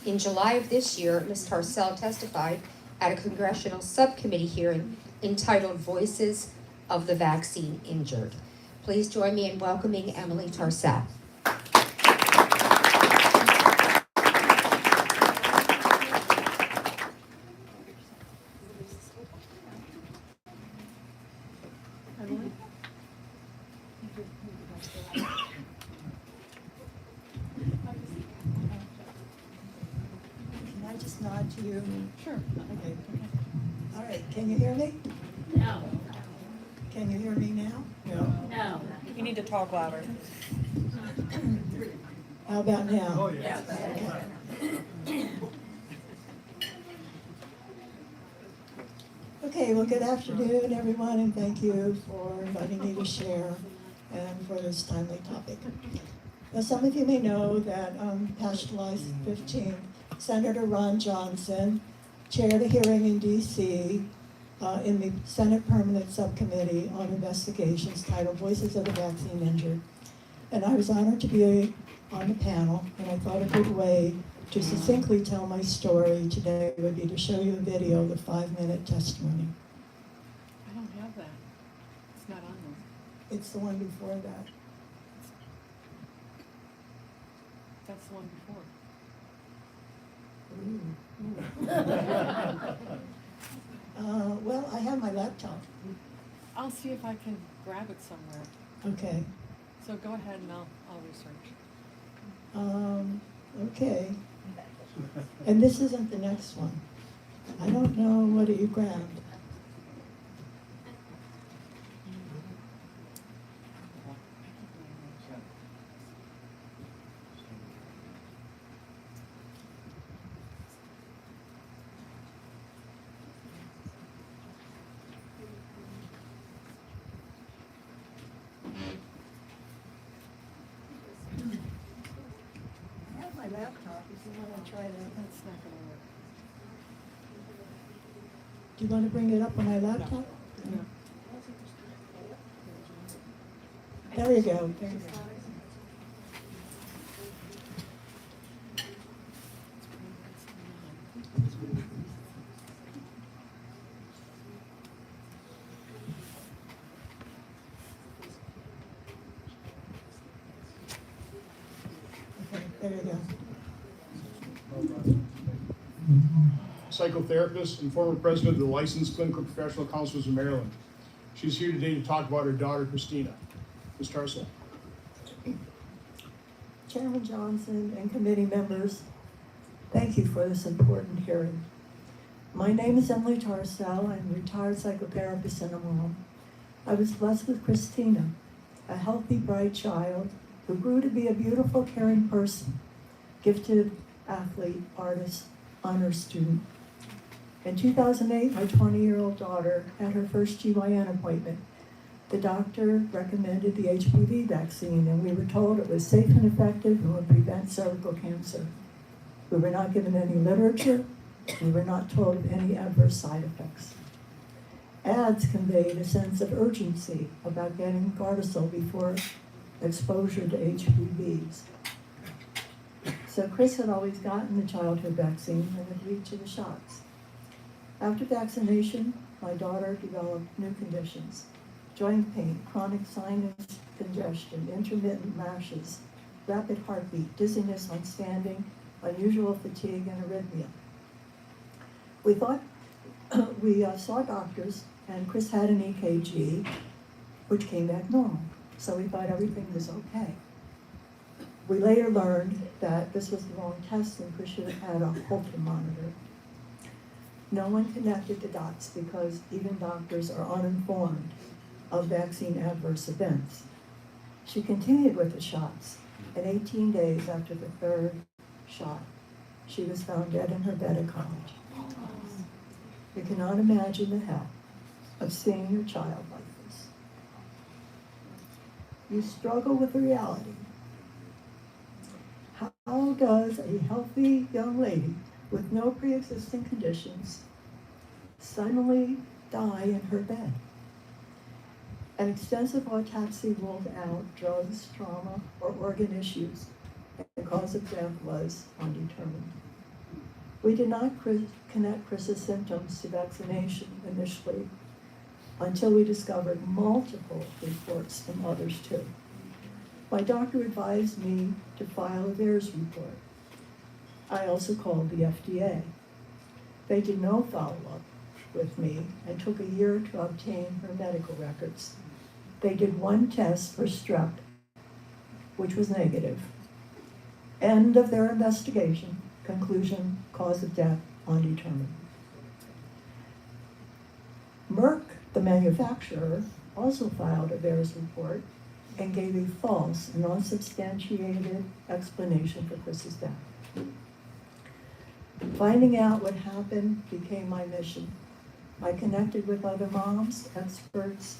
In July of this year, Ms. Tarcell testified at a congressional subcommittee hearing entitled Voices of the Vaccine Injured. Please join me in welcoming Emily Tarcell. Emily? Can I just nod to you? Sure. Okay. All right, can you hear me? No, Can you hear me now? no. You need to talk louder. How about now? Oh, yeah. Okay, well, good afternoon, everyone, and thank you for inviting me to share and for this timely topic. Now, some of you may know that past July 15th, Senator Ron Johnson chaired a hearing in D.C. In the Senate Permanent Subcommittee on Investigations titled Voices of the Vaccine Injured. And I was honored to be on the panel, and I thought a good way to succinctly tell my story today would be to show you a video of the 5-minute testimony. I don't have that. It's not on there. It's the one before that. That's the one before. Well, I have my laptop. I'll see if I can grab it somewhere. Okay. So go ahead and I'll research. Okay. And this isn't the next one. I don't know what you grabbed. I have my laptop if you want to try that. That's not gonna work. Do you want to bring it up on my laptop? No. There you go. There you go. Okay, there you go. Psychotherapist and former president of the Licensed Clinical Professional Counselors of Maryland. She's here today to talk about her daughter, Christina. Ms. Tarsell. Chairman Johnson and committee members, thank you for this important hearing. My name is Emily Tarsell. I'm a retired psychotherapist and a mom. I was blessed with Christina, a healthy, bright child who grew to be a beautiful, caring person, gifted athlete, artist, honor student. In 2008, my 20-year-old daughter had her first GYN appointment. The doctor recommended the HPV vaccine, and we were told it was safe and effective and would prevent cervical cancer. We were not given any literature. We were not told of any adverse side effects. Ads conveyed a sense of urgency about getting Gardasil before exposure to HPVs. So Chris had always gotten the childhood vaccine and agreed to the shots. After vaccination, my daughter developed new conditions: joint pain, chronic sinus congestion, intermittent rashes, rapid heartbeat, dizziness when standing, unusual fatigue, and arrhythmia. We saw doctors, and Chris had an EKG, which came back normal. So we thought everything was okay. We later learned that this was the wrong test and Chris should have had a Holter monitor. No one connected the dots because even doctors are uninformed of vaccine adverse events. She continued with the shots, and 18 days after the third shot, she was found dead in her bed at college. You cannot imagine the hell of seeing your child like this. You struggle with the reality. How does a healthy young lady with no pre-existing conditions suddenly die in her bed? An extensive autopsy ruled out drugs, trauma, or organ issues, and the cause of death was undetermined. We did not connect Chris's symptoms to vaccination initially until we discovered multiple reports from others too. My doctor advised me to file a VAERS report. I also called the FDA. They did no follow-up with me and took a year to obtain her medical records. They did one test for strep, which was negative. End of their investigation. Conclusion, cause of death undetermined. Merck, the manufacturer, also filed a VAERS report and gave a false, non-substantiated explanation for Chris's death. Finding out what happened became my mission. I connected with other moms, experts,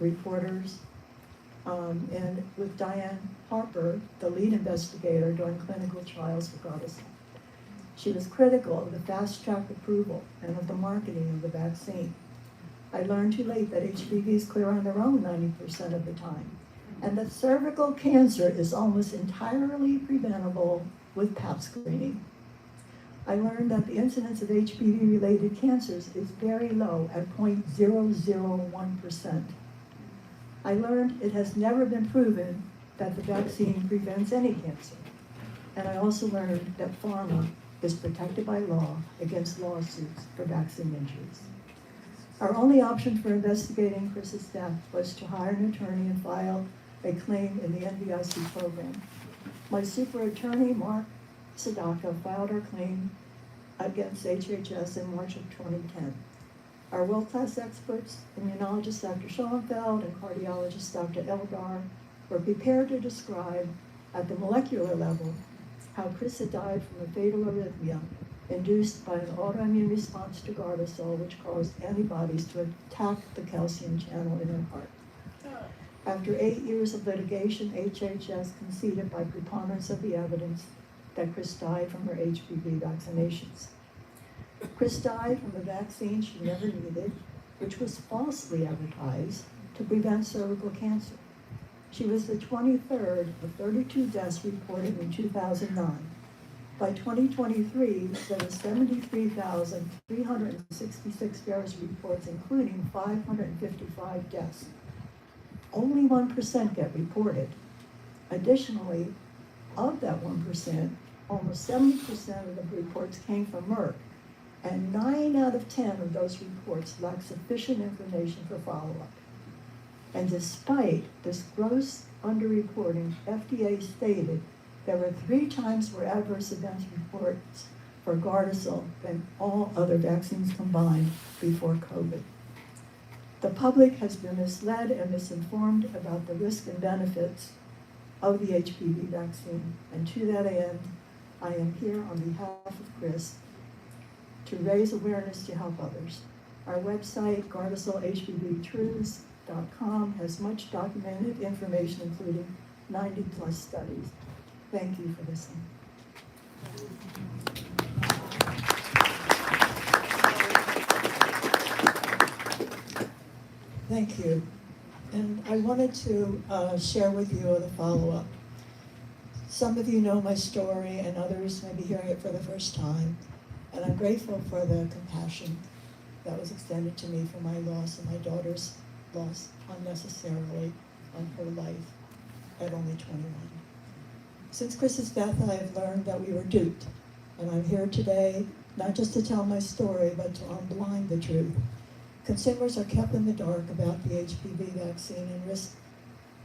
reporters, and with Diane Harper, the lead investigator during clinical trials for Gardasil. She was critical of the fast-track approval and of the marketing of the vaccine. I learned too late that HPVs clear on their own 90% of the time, and that cervical cancer is almost entirely preventable with Pap screening. I learned that the incidence of HPV-related cancers is very low at 0.001%. I learned it has never been proven that the vaccine prevents any cancer. And I also learned that pharma is protected by law against lawsuits for vaccine injuries. Our only option for investigating Chris's death was to hire an attorney and file a claim in the NVIC program. My super attorney, Mark Sadaka, filed our claim against HHS in March of 2010. Our world-class experts, immunologist Dr. Schoenfeld and cardiologist Dr. Eldar, were prepared to describe at the molecular level how Chris had died from a fatal arrhythmia induced by an autoimmune response to Gardasil, which caused antibodies to attack the calcium channel in her heart. After 8 years of litigation, HHS conceded by preponderance of the evidence that Chris died from her HPV vaccinations. Chris died from a vaccine she never needed, which was falsely advertised to prevent cervical cancer. She was the 23rd of 32 deaths reported in 2009. By 2023, there were 73,366 VAERS reports, including 555 deaths. Only 1% get reported. Additionally, of that 1%, almost 70% of the reports came from Merck, and 9 out of 10 of those reports lack sufficient information for follow-up. And despite this gross underreporting, FDA stated there were 3 times more adverse events reports for Gardasil than all other vaccines combined before COVID. The public has been misled and misinformed about the risks and benefits of the HPV vaccine. And to that end, I am here on behalf of Chris to raise awareness to help others. Our website, GardasilHPVTruths.com, has much documented information, including 90+ studies. Thank you for listening. Thank you. And I wanted to share with you the follow-up. Some of you know my story, and others may be hearing it for the first time. And I'm grateful for the compassion that was extended to me for my loss and my daughter's loss unnecessarily on her life at only 21. Since Chris's death, I have learned that we were duped. And I'm here today, not just to tell my story, but to unblind the truth. Consumers are kept in the dark about the HPV vaccine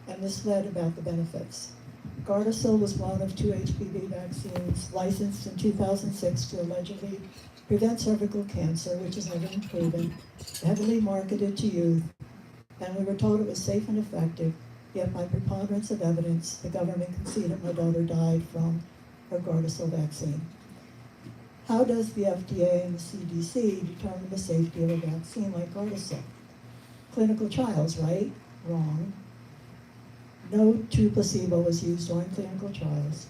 and misled about the benefits. Gardasil was one of 2 HPV vaccines licensed in 2006 to allegedly prevent cervical cancer, which has never been proven, heavily marketed to youth, and we were told it was safe and effective, yet by preponderance of evidence, the government conceded my daughter died from her Gardasil vaccine. How does the FDA and the CDC determine the safety of a vaccine like Gardasil? Clinical trials, right? Wrong. No true placebo was used during clinical trials.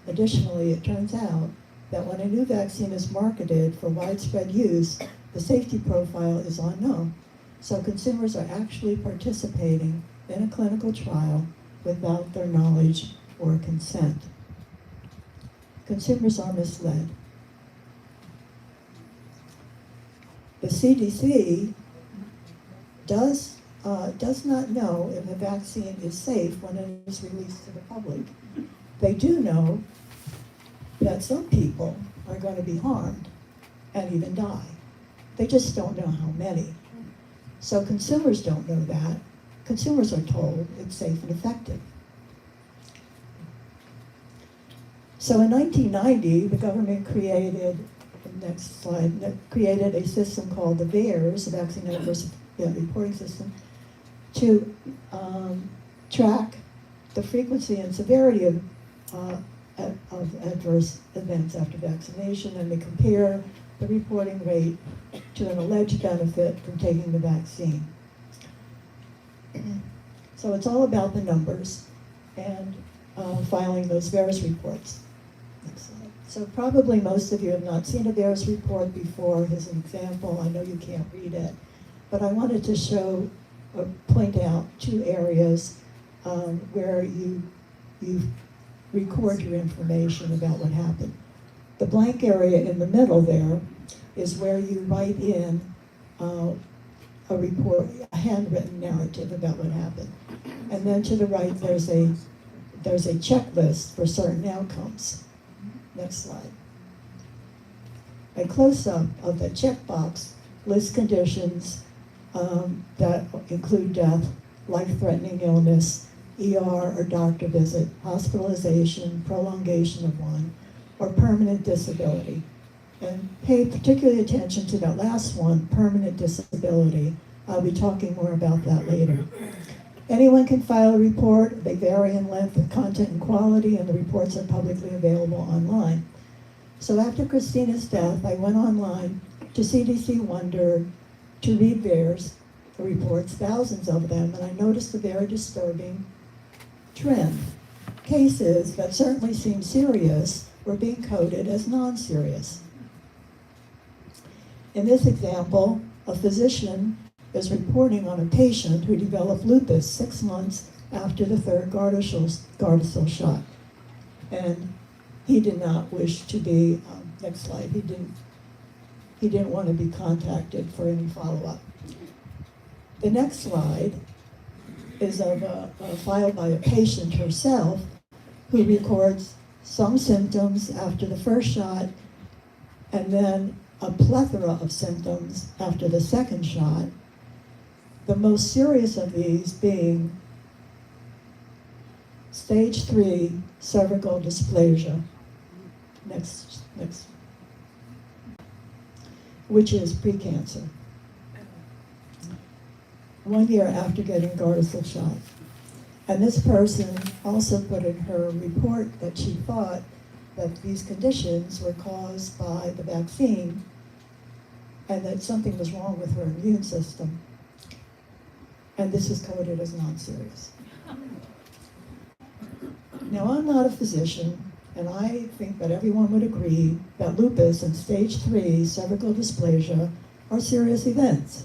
Additionally, it turns out that when a new vaccine is marketed for widespread use, the safety profile is unknown. So consumers are actually participating in a clinical trial without their knowledge or consent. Consumers are misled. The CDC does not know if a vaccine is safe when it is released to the public. They do know that some people are going to be harmed and even die. They just don't know how many. So consumers don't know that. consumers are told it's safe and effective. So in 1990, the government created, next slide, created a system called the VAERS, the Vaccine Adverse Reporting System, to track the frequency and severity of adverse events after vaccination, and they compare the reporting rate to an alleged benefit from taking the vaccine. So it's all about the numbers and filing those VAERS reports. Next slide. So probably most of you have not seen a VAERS report before. Here's an example. I know you can't read it, but I wanted to show or point out two areas where you record your information about what happened. The blank area in the middle there is where you write in a report, a handwritten narrative about what happened. And then to the right, there's a checklist for certain outcomes. Next slide. A close-up of the checkbox lists conditions that include death, life-threatening illness, ER or doctor visit, hospitalization, prolongation of one, or permanent disability. And pay particular attention to that last one, permanent disability. I'll be talking more about that later. Anyone can file a report. They vary in length, and content, and quality, and the reports are publicly available online. So after Christina's death, I went online to CDC Wonder to read VAERS reports, thousands of them, and I noticed a very disturbing trend. Cases that certainly seemed serious were being coded as non-serious. In this example, a physician is reporting on a patient who developed lupus 6 months after the third Gardasil shot. And he did not wish to be, next slide, he didn't want to be contacted for any follow-up. The next slide is of a file by a patient herself who records some symptoms after the first shot and then a plethora of symptoms after the second shot, the most serious of these being stage 3 cervical dysplasia, next, which is precancer. 1 year after getting Gardasil shot. And this person also put in her report that she thought that these conditions were caused by the vaccine and that something was wrong with her immune system. And this is coded as non-serious. Now, I'm not a physician, and I think that everyone would agree that lupus and stage 3 cervical dysplasia are serious events.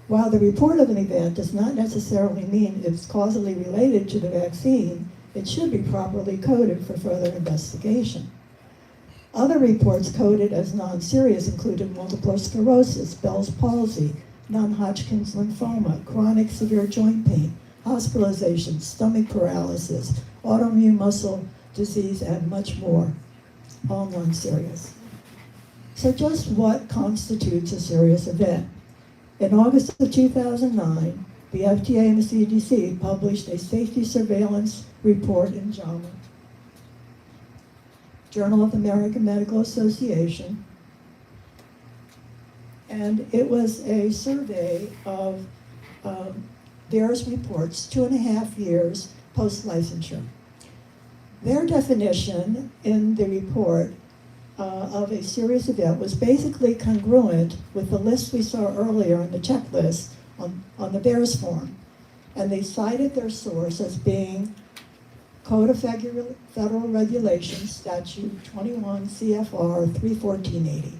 While the report of an event does not necessarily mean it's causally related to the vaccine, it should be properly coded for further investigation. Other reports coded as non-serious included multiple sclerosis, Bell's palsy, non-Hodgkin's lymphoma, chronic severe joint pain, hospitalization, stomach paralysis, autoimmune muscle disease, and much more, all non-serious. So just what constitutes a serious event? In August of 2009, the FDA and the CDC published a safety surveillance report in JAMA, Journal of the American Medical Association, and it was a survey of VAERS reports 2.5 years post-licensure. Their definition in the report of a serious event was basically congruent with the list we saw earlier in the checklist on the VAERS form. And they cited their source as being Code of Federal Regulations, Statute 21 CFR 31480.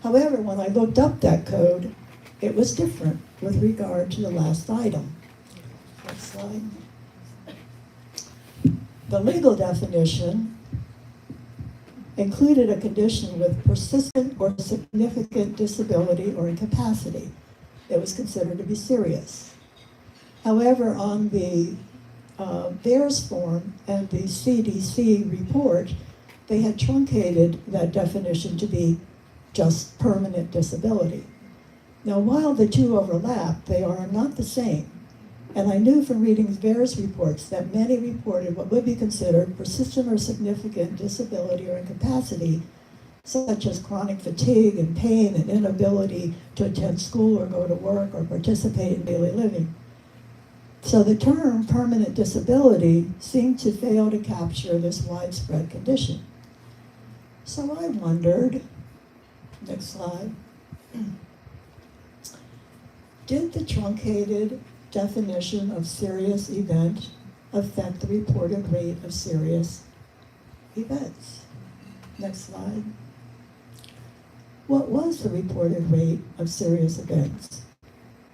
However, when I looked up that code, it was different with regard to the last item. Next slide. The legal definition included a condition with persistent or significant disability or incapacity. It was considered to be serious. However, on the VAERS form and the CDC report, they had truncated that definition to be just permanent disability. Now, while the two overlap, they are not the same. And I knew from reading various reports that many reported what would be considered persistent or significant disability or incapacity, such as chronic fatigue and pain and inability to attend school or go to work or participate in daily living. So the term permanent disability seemed to fail to capture this widespread condition. So I wondered, next slide, did the truncated definition of serious event affect the reported rate of serious events? Next slide. What was the reported rate of serious events?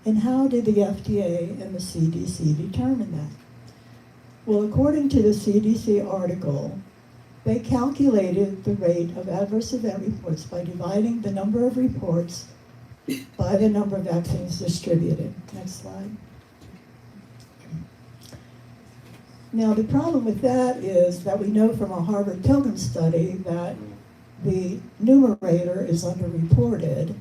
And how did the FDA and the CDC determine that? Well, according to the CDC article, they calculated the rate of adverse event reports by dividing the number of reports by the number of vaccines distributed. Next slide. Now, the problem with that is that we know from a Harvard Pilgrim study that the numerator is underreported,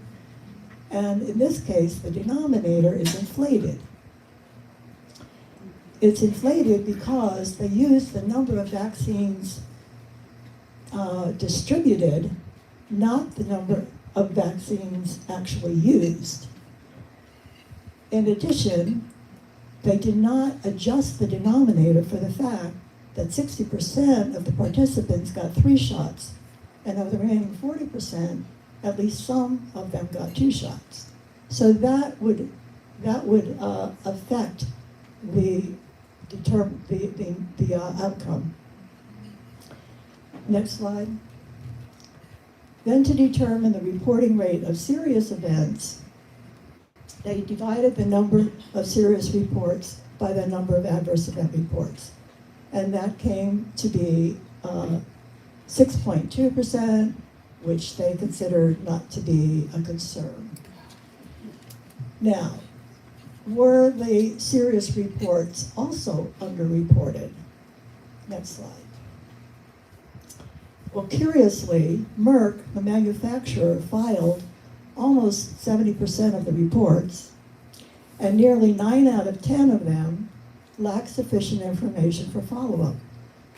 and in this case, the denominator is inflated. It's inflated because they use the number of vaccines distributed, not the number of vaccines actually used. In addition, they did not adjust the denominator for the fact that 60% of the participants got 3 shots, and of the remaining 40%, at least some of them got 2 shots. So that would affect the outcome. Next slide. Then to determine the reporting rate of serious events, they divided the number of serious reports by the number of adverse event reports. And that came to be 6.2%, which they considered not to be a concern. Now, were the serious reports also underreported? Next slide. Well, curiously, Merck, the manufacturer, filed almost 70% of the reports, and nearly 9 out of 10 of them lack sufficient information for follow-up.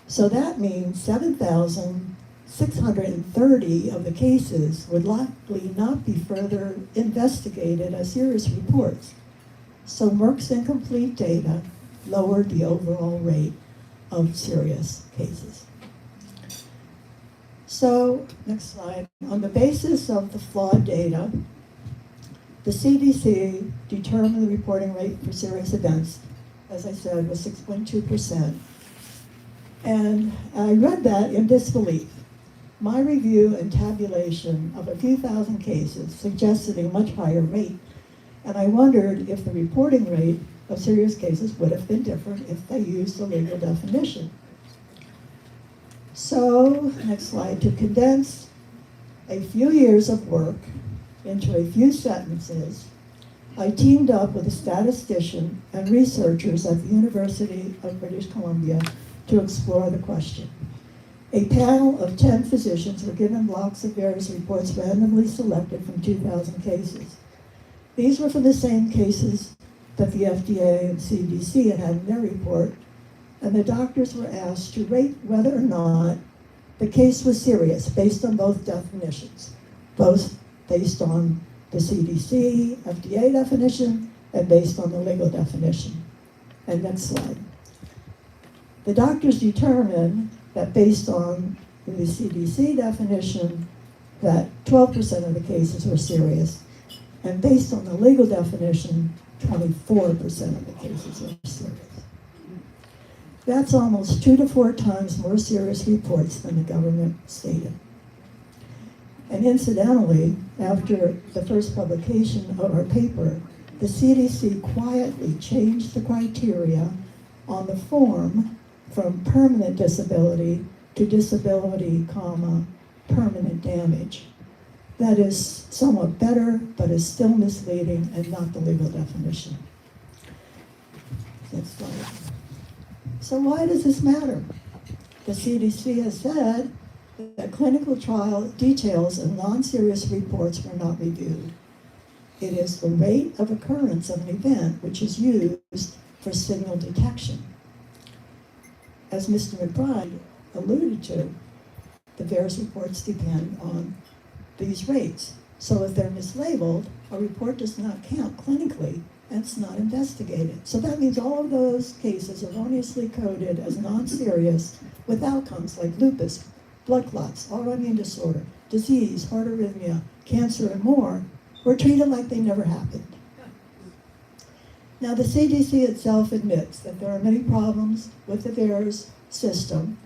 So that means 7,630 of the cases would likely not be further investigated as serious reports. So Merck's incomplete data lowered the overall rate of serious cases. So, next slide. On the basis of the flawed data, the CDC determined the reporting rate for serious events, as I said, was 6.2%. And I read that in disbelief. My review and tabulation of a few thousand cases suggested a much higher rate, and I wondered if the reporting rate of serious cases would have been different if they used the legal definition. So, next slide, to condense a few years of work into a few sentences, I teamed up with a statistician and researchers at the University of British Columbia to explore the question. A panel of 10 physicians were given blocks of various reports randomly selected from 2,000 cases. These were from the same cases that the FDA and CDC had in their report, and the doctors were asked to rate whether or not the case was serious based on both definitions, both based on the CDC, FDA definition, and based on the legal definition. And next slide. The doctors determined that based on the CDC definition, that 12% of the cases were serious, and based on the legal definition, 24% of the cases were serious. That's almost 2 to 4 times more serious reports than the government stated. And incidentally, after the first publication of our paper, the CDC quietly changed the criteria on the form from permanent disability to disability, permanent damage. That is somewhat better, but is still misleading and not the legal definition. Next slide. So why does this matter? The CDC has said that clinical trial details and non-serious reports were not reviewed. It is the rate of occurrence of an event which is used for signal detection. As Mr. McBride alluded to, the VAERS reports depend on these rates. So if they're mislabeled, a report does not count clinically and it's not investigated. So that means all of those cases erroneously coded as non-serious with outcomes like lupus, blood clots, autoimmune disorder, disease, heart arrhythmia, cancer, and more were treated like they never happened. Now, the CDC itself admits that there are many problems with the VAERS system,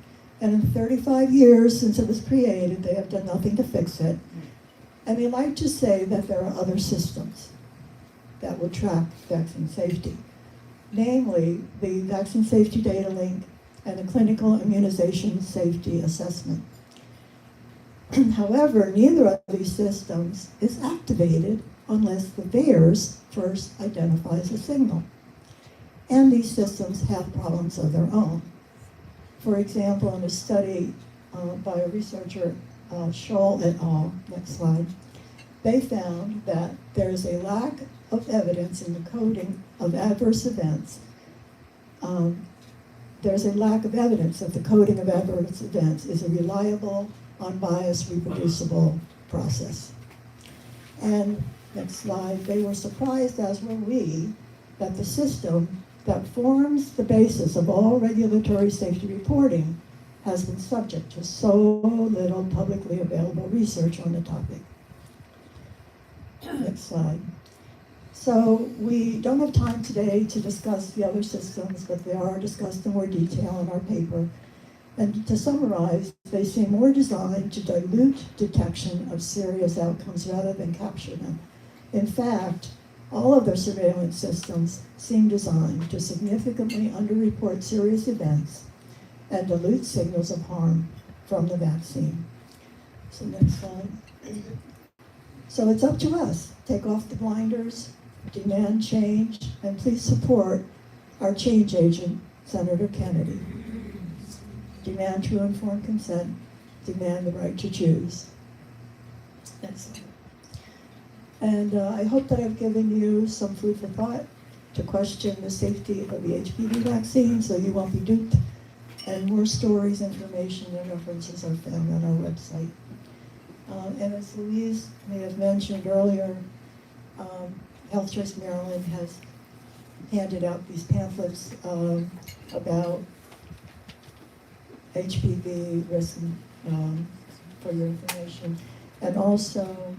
and in 35 years since it was created, they have done nothing to fix it. And they like to say that there are other systems that will track vaccine safety, namely the Vaccine Safety Data Link and the Clinical Immunization Safety Assessment. However, neither of these systems is activated unless the VAERS first identifies a signal. And these systems have problems of their own. For example, in a study by a researcher, Scholl et al., next slide, they found that there is a lack of evidence in the coding of adverse events. There's a lack of evidence that the coding of adverse events is a reliable, unbiased, reproducible process. And next slide, they were surprised, as were we, that the system that forms the basis of all regulatory safety reporting has been subject to so little publicly available research on the topic. Next slide. So we don't have time today to discuss the other systems, but they are discussed in more detail in our paper. And to summarize, they seem more designed to dilute detection of serious outcomes rather than capture them. In fact, all of their surveillance systems seem designed to significantly underreport serious events and dilute signals of harm from the vaccine. So next slide. So it's up to us. Take off the blinders, demand change, and please support our change agent, Senator Kennedy. Demand true informed consent, demand the right to choose. Next slide. And I hope that I've given you some food for thought to question the safety of the HPV vaccine so you won't be duped. And more stories, information, and references are found on our website. And as Louise may have mentioned earlier, Health Choice Maryland has handed out these pamphlets about HPV risk for your information. And also,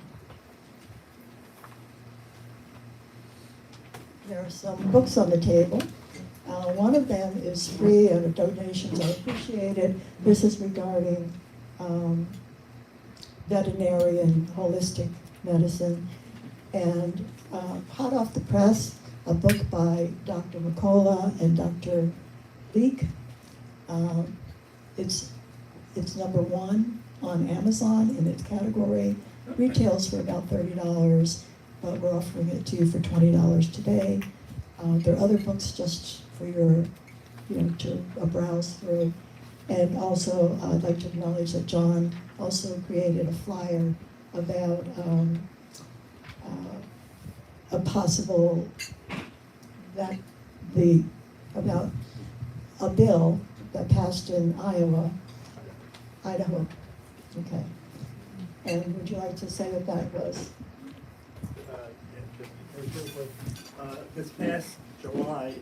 there are some books on the table. One of them is free and donations are appreciated. This is regarding veterinary and holistic medicine. And hot off the press, a book by Dr. McCullough and Dr. Leek. It's #1 on Amazon in its category. Retails for about $30, but we're offering it to you for $20 today. There are other books just for your, to browse through. And also, I'd like to acknowledge that John also created a flyer about a possible about a bill that passed in Idaho. Okay. And would you like to say what that was? This past July,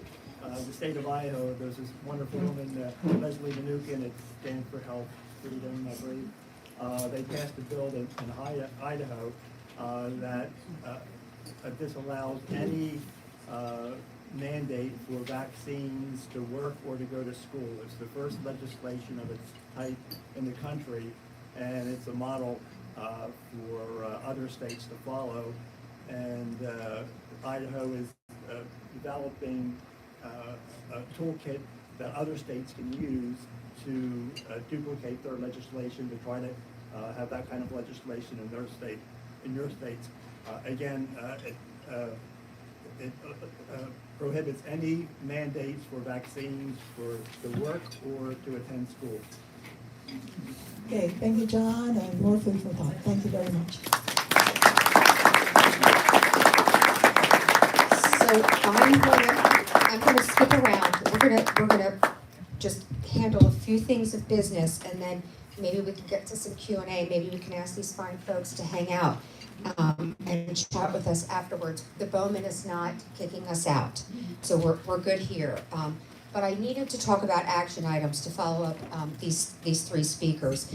the state of Idaho, there's this wonderful woman, Leslie Manukin, it stands for Health Freedom, I believe. They passed a bill in Idaho that disallows any mandate for vaccines to work or to go to school. It's the first legislation of its type in the country, and it's a model for other states to follow. And Idaho is developing a toolkit that other states can use to duplicate their legislation, to try to have that kind of legislation in their state, in your states. Again, it prohibits any mandates for vaccines for to work or to attend school. Okay, thank you, John, and more food for thought. Thank you very much. So I'm going to I'm gonna skip around. We're gonna just handle a few things of business, and then maybe we can get to some Q&A. Maybe we can ask these fine folks to hang out and chat with us afterwards. The Bowman is not kicking us out, so we're good here. But I needed to talk about action items to follow up these three speakers.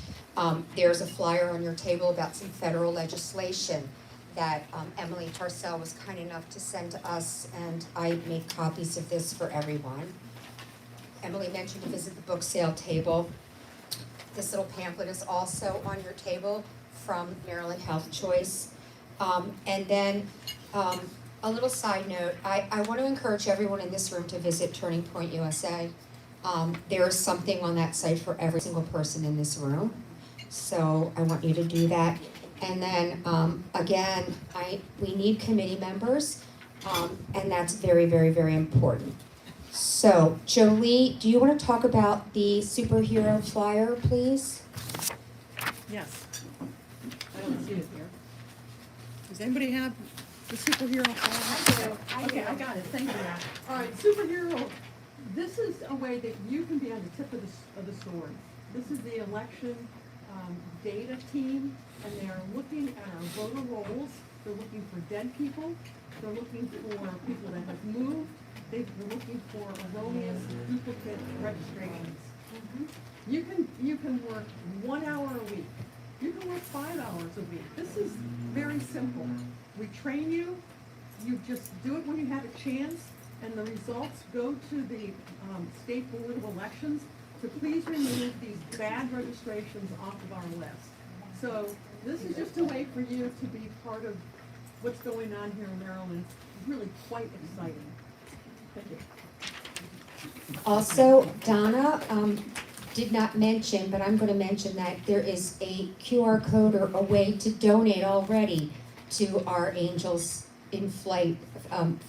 There's a flyer on your table about some federal legislation that Emily Tarcell was kind enough to send to us, and I made copies of this for everyone. Emily mentioned to visit the book sale table. This little pamphlet is also on your table from Maryland Health Choice. And then a little side note, I want to encourage everyone in this room to visit Turning Point USA. There is something on that site for every single person in this room. So I want you to do that. And then again, we need committee members, and that's very, very, very important. So Jolie, do you want to talk about the superhero flyer, please? Yes. I don't see it here. Does anybody have the superhero flyer? I do. Okay, I got it, thank you. All right, superhero, this is a way that you can be on the tip of the sword. This is the election data team, and they are looking at our voter rolls. They're looking for dead people. They're looking for people that have moved. They're looking for erroneous duplicate registrations. You can work 1 hour a week. You can work 5 hours a week. This is very simple. We train you. You just do it when you have a chance, and the results go to the State Board of Elections. So please remove these bad registrations off of our list. So this is just a way for you to be part of what's going on here in Maryland. It's really quite exciting. Thank you. Also, Donna did not mention, but I'm going to mention that there is a QR code or a way to donate already to our Angels in Flight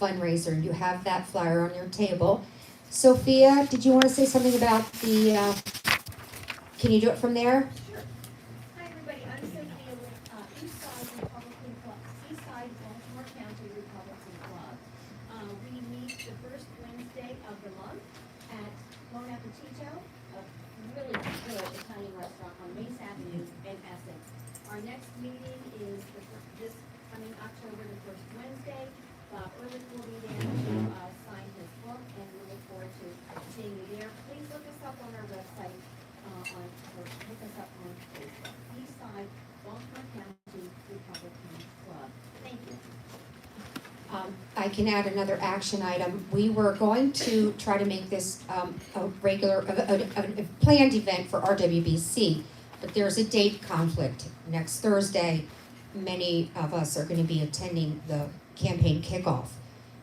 fundraiser. You have that flyer on your table. Sophia, did you want to say something about the, can you do it from there? Sure. Hi, everybody. I'm Sophia with Eastside Baltimore County Republican Club. We meet the first Wednesday of the month at Bon Appetito, a really good Italian restaurant on Mace Avenue in Essex. Our next meeting is this coming October, the first Wednesday. Early will be there to sign his book, and we look forward to seeing you there. Please look us up on our website, or look us up on Facebook. Eastside Baltimore County Republican Club. Thank you. I can add another action item. We were going to try to make this a planned event for RWBC, but there's a date conflict. Next Thursday, many of us are going to be attending the campaign kickoff.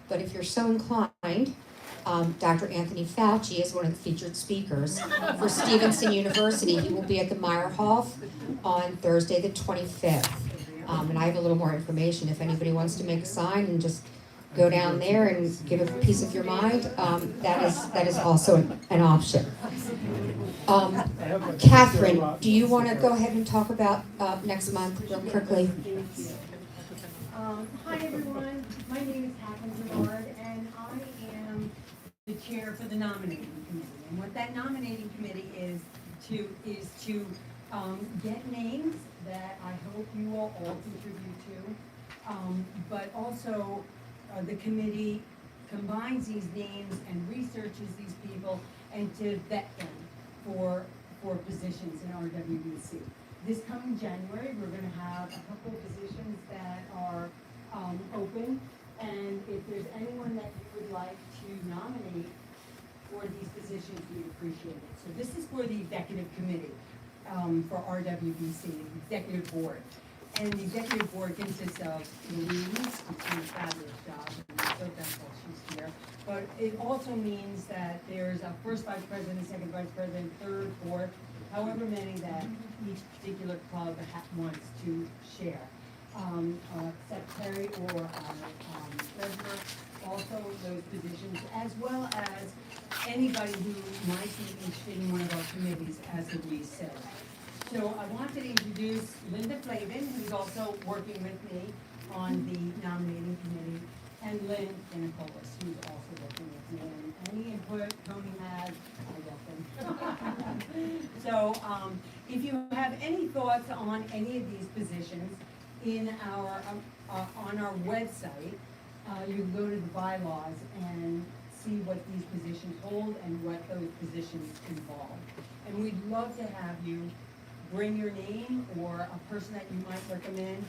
But if you're so inclined, Dr. Anthony Fauci is one of the featured speakers for Stevenson University. He will be at the Meyerhoff on Thursday the 25th. And I have a little more information if anybody wants to make a sign and just go down there and give a piece of your mind. That is also an option. Catherine, do you want to go ahead and talk about next month real quickly? Hi everyone, my name is Catherine Bernard, and I am the chair for the nominating committee. And what that nominating committee is to get names that I hope you will all contribute to. But also, the committee combines these names and researches these people and to vet them for positions in RWBC. This coming January, we're going to have a couple of positions that are open, and if there's anyone that you would like to nominate for these positions, we'd appreciate it. So this is for the executive committee for RWBC, the executive board. And the executive board consists of Louise, who's doing a fabulous job, and I'm so thankful she's here. But it also means that there's a first vice president, second vice president, third, fourth, however many that each particular club wants to share. Secretary or treasurer, also those positions, as well as anybody who might be interested in one of our committees, as Louise said. So I wanted to introduce Linda Flavin, who's also working with me on the nominating committee, and Lynn Anacolis, who's also working with And any input Tony has, I get them. So, if you have any thoughts on any of these positions in our, on our website, you can go to the bylaws and see what these positions hold and what those positions involve. And we'd love to have you bring your name or a person that you might recommend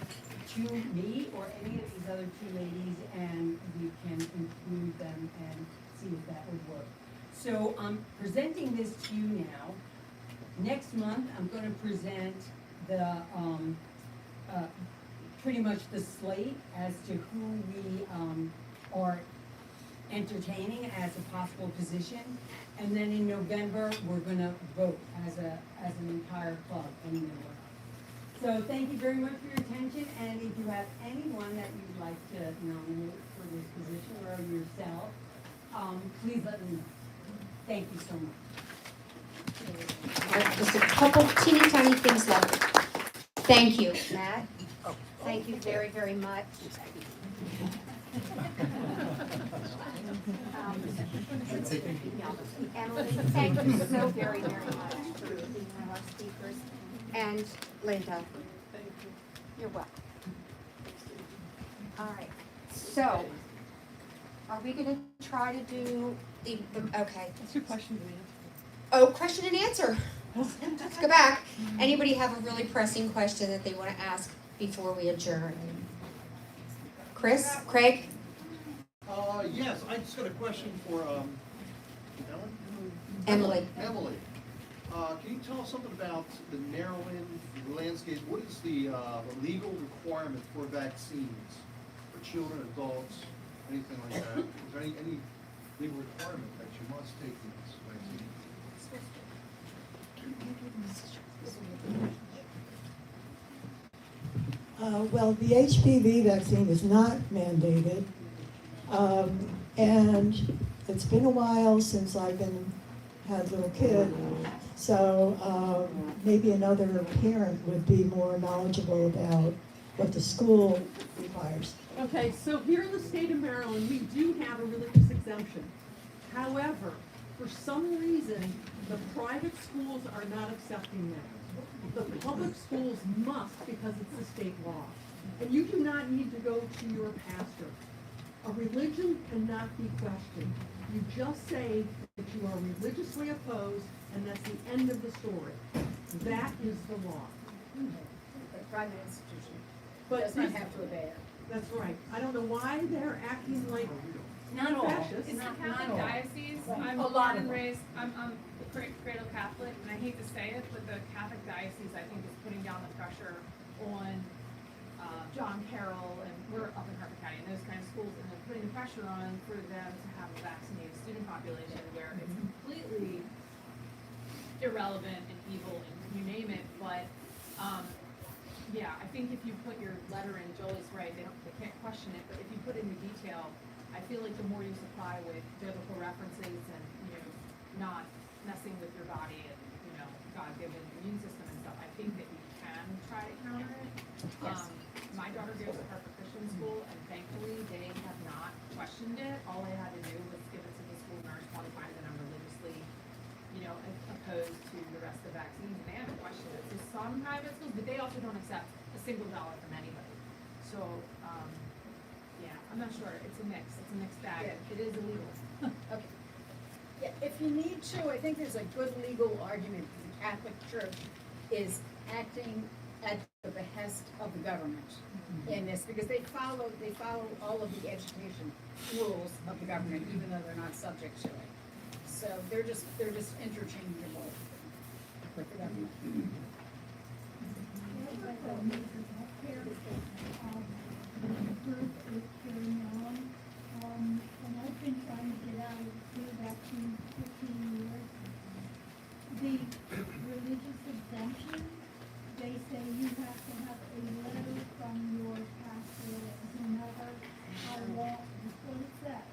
to me or any of these other two ladies, and we can include them and see if that would work. So I'm presenting this to you now. Next month, I'm gonna present the, pretty much the slate as to who we, are entertaining as a possible position. And then in November, we're gonna vote as an entire club, any member. So thank you very much for your attention, and if you have anyone that you'd like to nominate for this position or yourself, please let me know. Thank you so much. All right, just a couple teeny tiny things left. Thank you, Matt. Thank you very, very much. Emily, thank you so very, very much for being one of our speakers. And Linda, you're welcome. All right, so are we gonna try to do the okay. What's your question to me? Oh, question and answer. Let's go back. Anybody have a really pressing question that they want to ask before we adjourn? Chris? Craig? Yes, I just got a question for, Emily? Emily. Can you tell us something about the Maryland landscape? What is the legal requirement for vaccines for children, adults, anything like that? Is there any legal requirement that you must take these vaccines? Well, the HPV vaccine is not mandated. And it's been a while since I've had a little kid. So maybe another parent would be more knowledgeable about what the school requires. Okay, so here in the state of Maryland, we do have a religious exemption. However, for some reason, the private schools are not accepting that. The public schools must, because it's the state law. And you do not need to go to your pastor. A religion cannot be questioned. You just say that you are religiously opposed, and that's the end of the story. That is the law. A private institution But does not have to obey it. That's right. I don't know why they're acting like Not all. fascists. It's the Catholic all. diocese. I'm A lot born of and them. raised, I'm cradle Catholic, and I hate to say it, but the Catholic diocese, I think, is putting down the pressure on John Carroll, and we're up in Harper County, and those kind of schools, and they're putting the pressure on for them to have a vaccinated student population where it's completely irrelevant and evil and you name it, but, yeah, I think if you put your letter in, Jolie's right, they can't question it, but if you put in the detail, I feel like the more you supply with biblical references and, you know, not messing with your body and, you know, God-given immune system and stuff, I think that you can try to counter it. Yes. My daughter goes to Harper Christian School, and thankfully, they have not questioned it. All I had to do was give it to the school nurse, qualify that I'm religiously, you know, opposed to the rest of the vaccines, and they haven't questioned it. So some private schools, but they also don't accept a single dollar from anybody. So, yeah, I'm not sure. It's a mixed bag. Yeah. It is illegal. Okay. Yeah, if you need to, I think there's a good legal argument that the Catholic Church is acting at the behest of the government in this, because they follow all of the education rules of the government, even though they're not subject to it. So they're just interchangeable with the government. And I've been trying to get out of flu vaccine for 15 years. The religious exemption, they say you have to have a letter from your pastor no matter how long, that's what it says.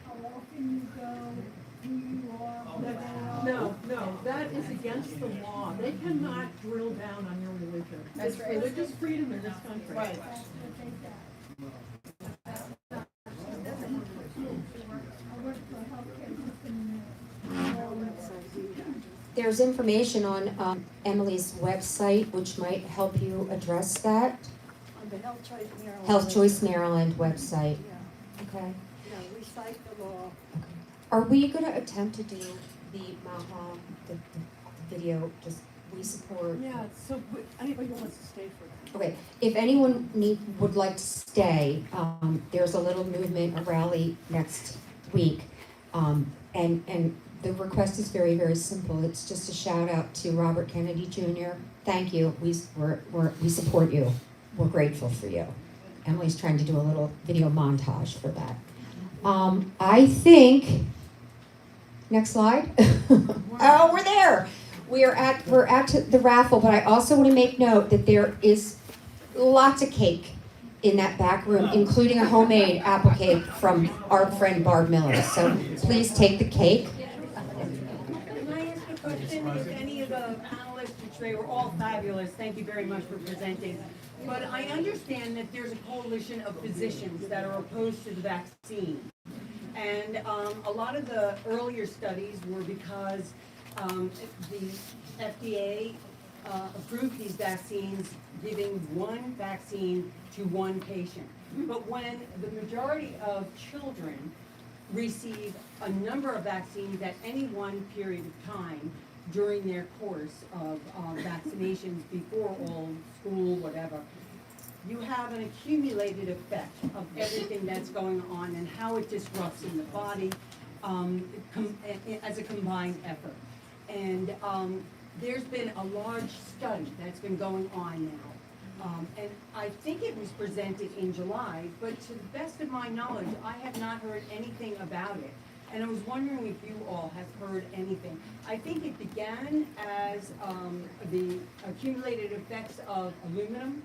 How often you go, who you are, who they are. No, that is against the law. They cannot drill down on your religion. That's It's right. religious freedom in this country. Right. That's what they say. I work There's information on Emily's website which might help you address that. On the Health Choice Maryland. Health Choice Maryland website. Yeah, Okay. yeah, we cite the law. Are we gonna attempt to do the Maha, the video, just we support? Yeah, so anybody who wants to stay for that. Okay, if anyone would like to stay, there's a little movement, a rally next week. And the request is very, very simple. It's just a shout out to Robert Kennedy Jr. Thank you, we support you. We're grateful for you. Emily's trying to do a little video montage for that. I think, next slide. Oh, we're there. We're at the raffle, but I also want to make note that there is lots of cake in that back room, including a homemade apple cake from our friend Barb Miller. So please take the cake. Can I ask a question? If any of the panelists, which they were all fabulous, thank you very much for presenting. But I understand that there's a coalition of physicians that are opposed to the vaccine. And a lot of the earlier studies were because the FDA approved these vaccines, giving one vaccine to one patient. But when the majority of children receive a number of vaccines at any one period of time during their course of vaccinations before all school, whatever, you have an accumulated effect of everything that's going on and how it disrupts in the body as a combined effort. And there's been a large study that's been going on now. And I think it was presented in July, but to the best of my knowledge, I have not heard anything about it. And I was wondering if you all have heard anything. I think it began as the accumulated effects of aluminum,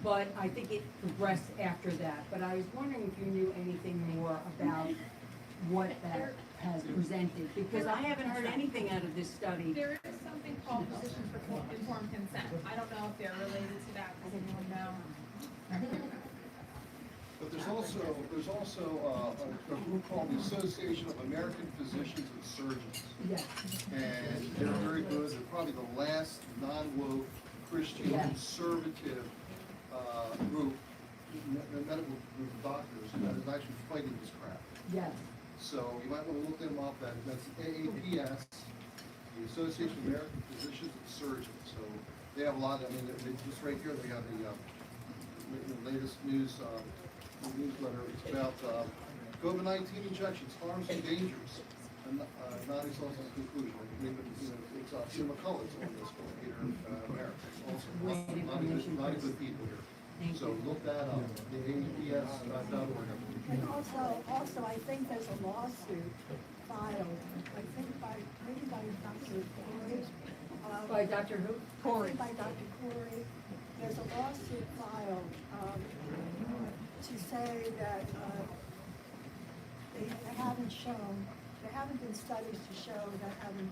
but I think it progressed after that. But I was wondering if you knew anything more about what that has presented, because I haven't heard anything out of this study. There is something called Physicians for Informed Consent. I don't know if they're related to that. Does anyone know? But there's also a group called the Association of American Physicians and Surgeons. Yes. And they're very good. They're probably the last non-woke Christian conservative group, medical group of doctors that is actually fighting this crap. Yes. So you might want to look them up. That's AAPS, the Association of American Physicians and Surgeons. So they have a lot. I mean, just right here they have the latest news newsletter. It's about COVID-19 injections, harms and dangers, and not exhaustive conclusion. It's Jim McCullough's on this one, Peter Merrick. Also, a lot of good people here. So look that up, the AEPS.org. And also, I think there's a lawsuit filed, I think maybe by Dr. Corey. By Dr. who? Corey. By Dr. Corey. There's a lawsuit filed to say that they haven't been studies to show that having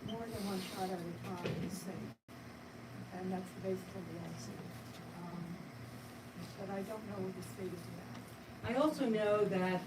more than one shot at a time is safe. And that's the basis of the lawsuit. But I don't know what the state is about. I also know that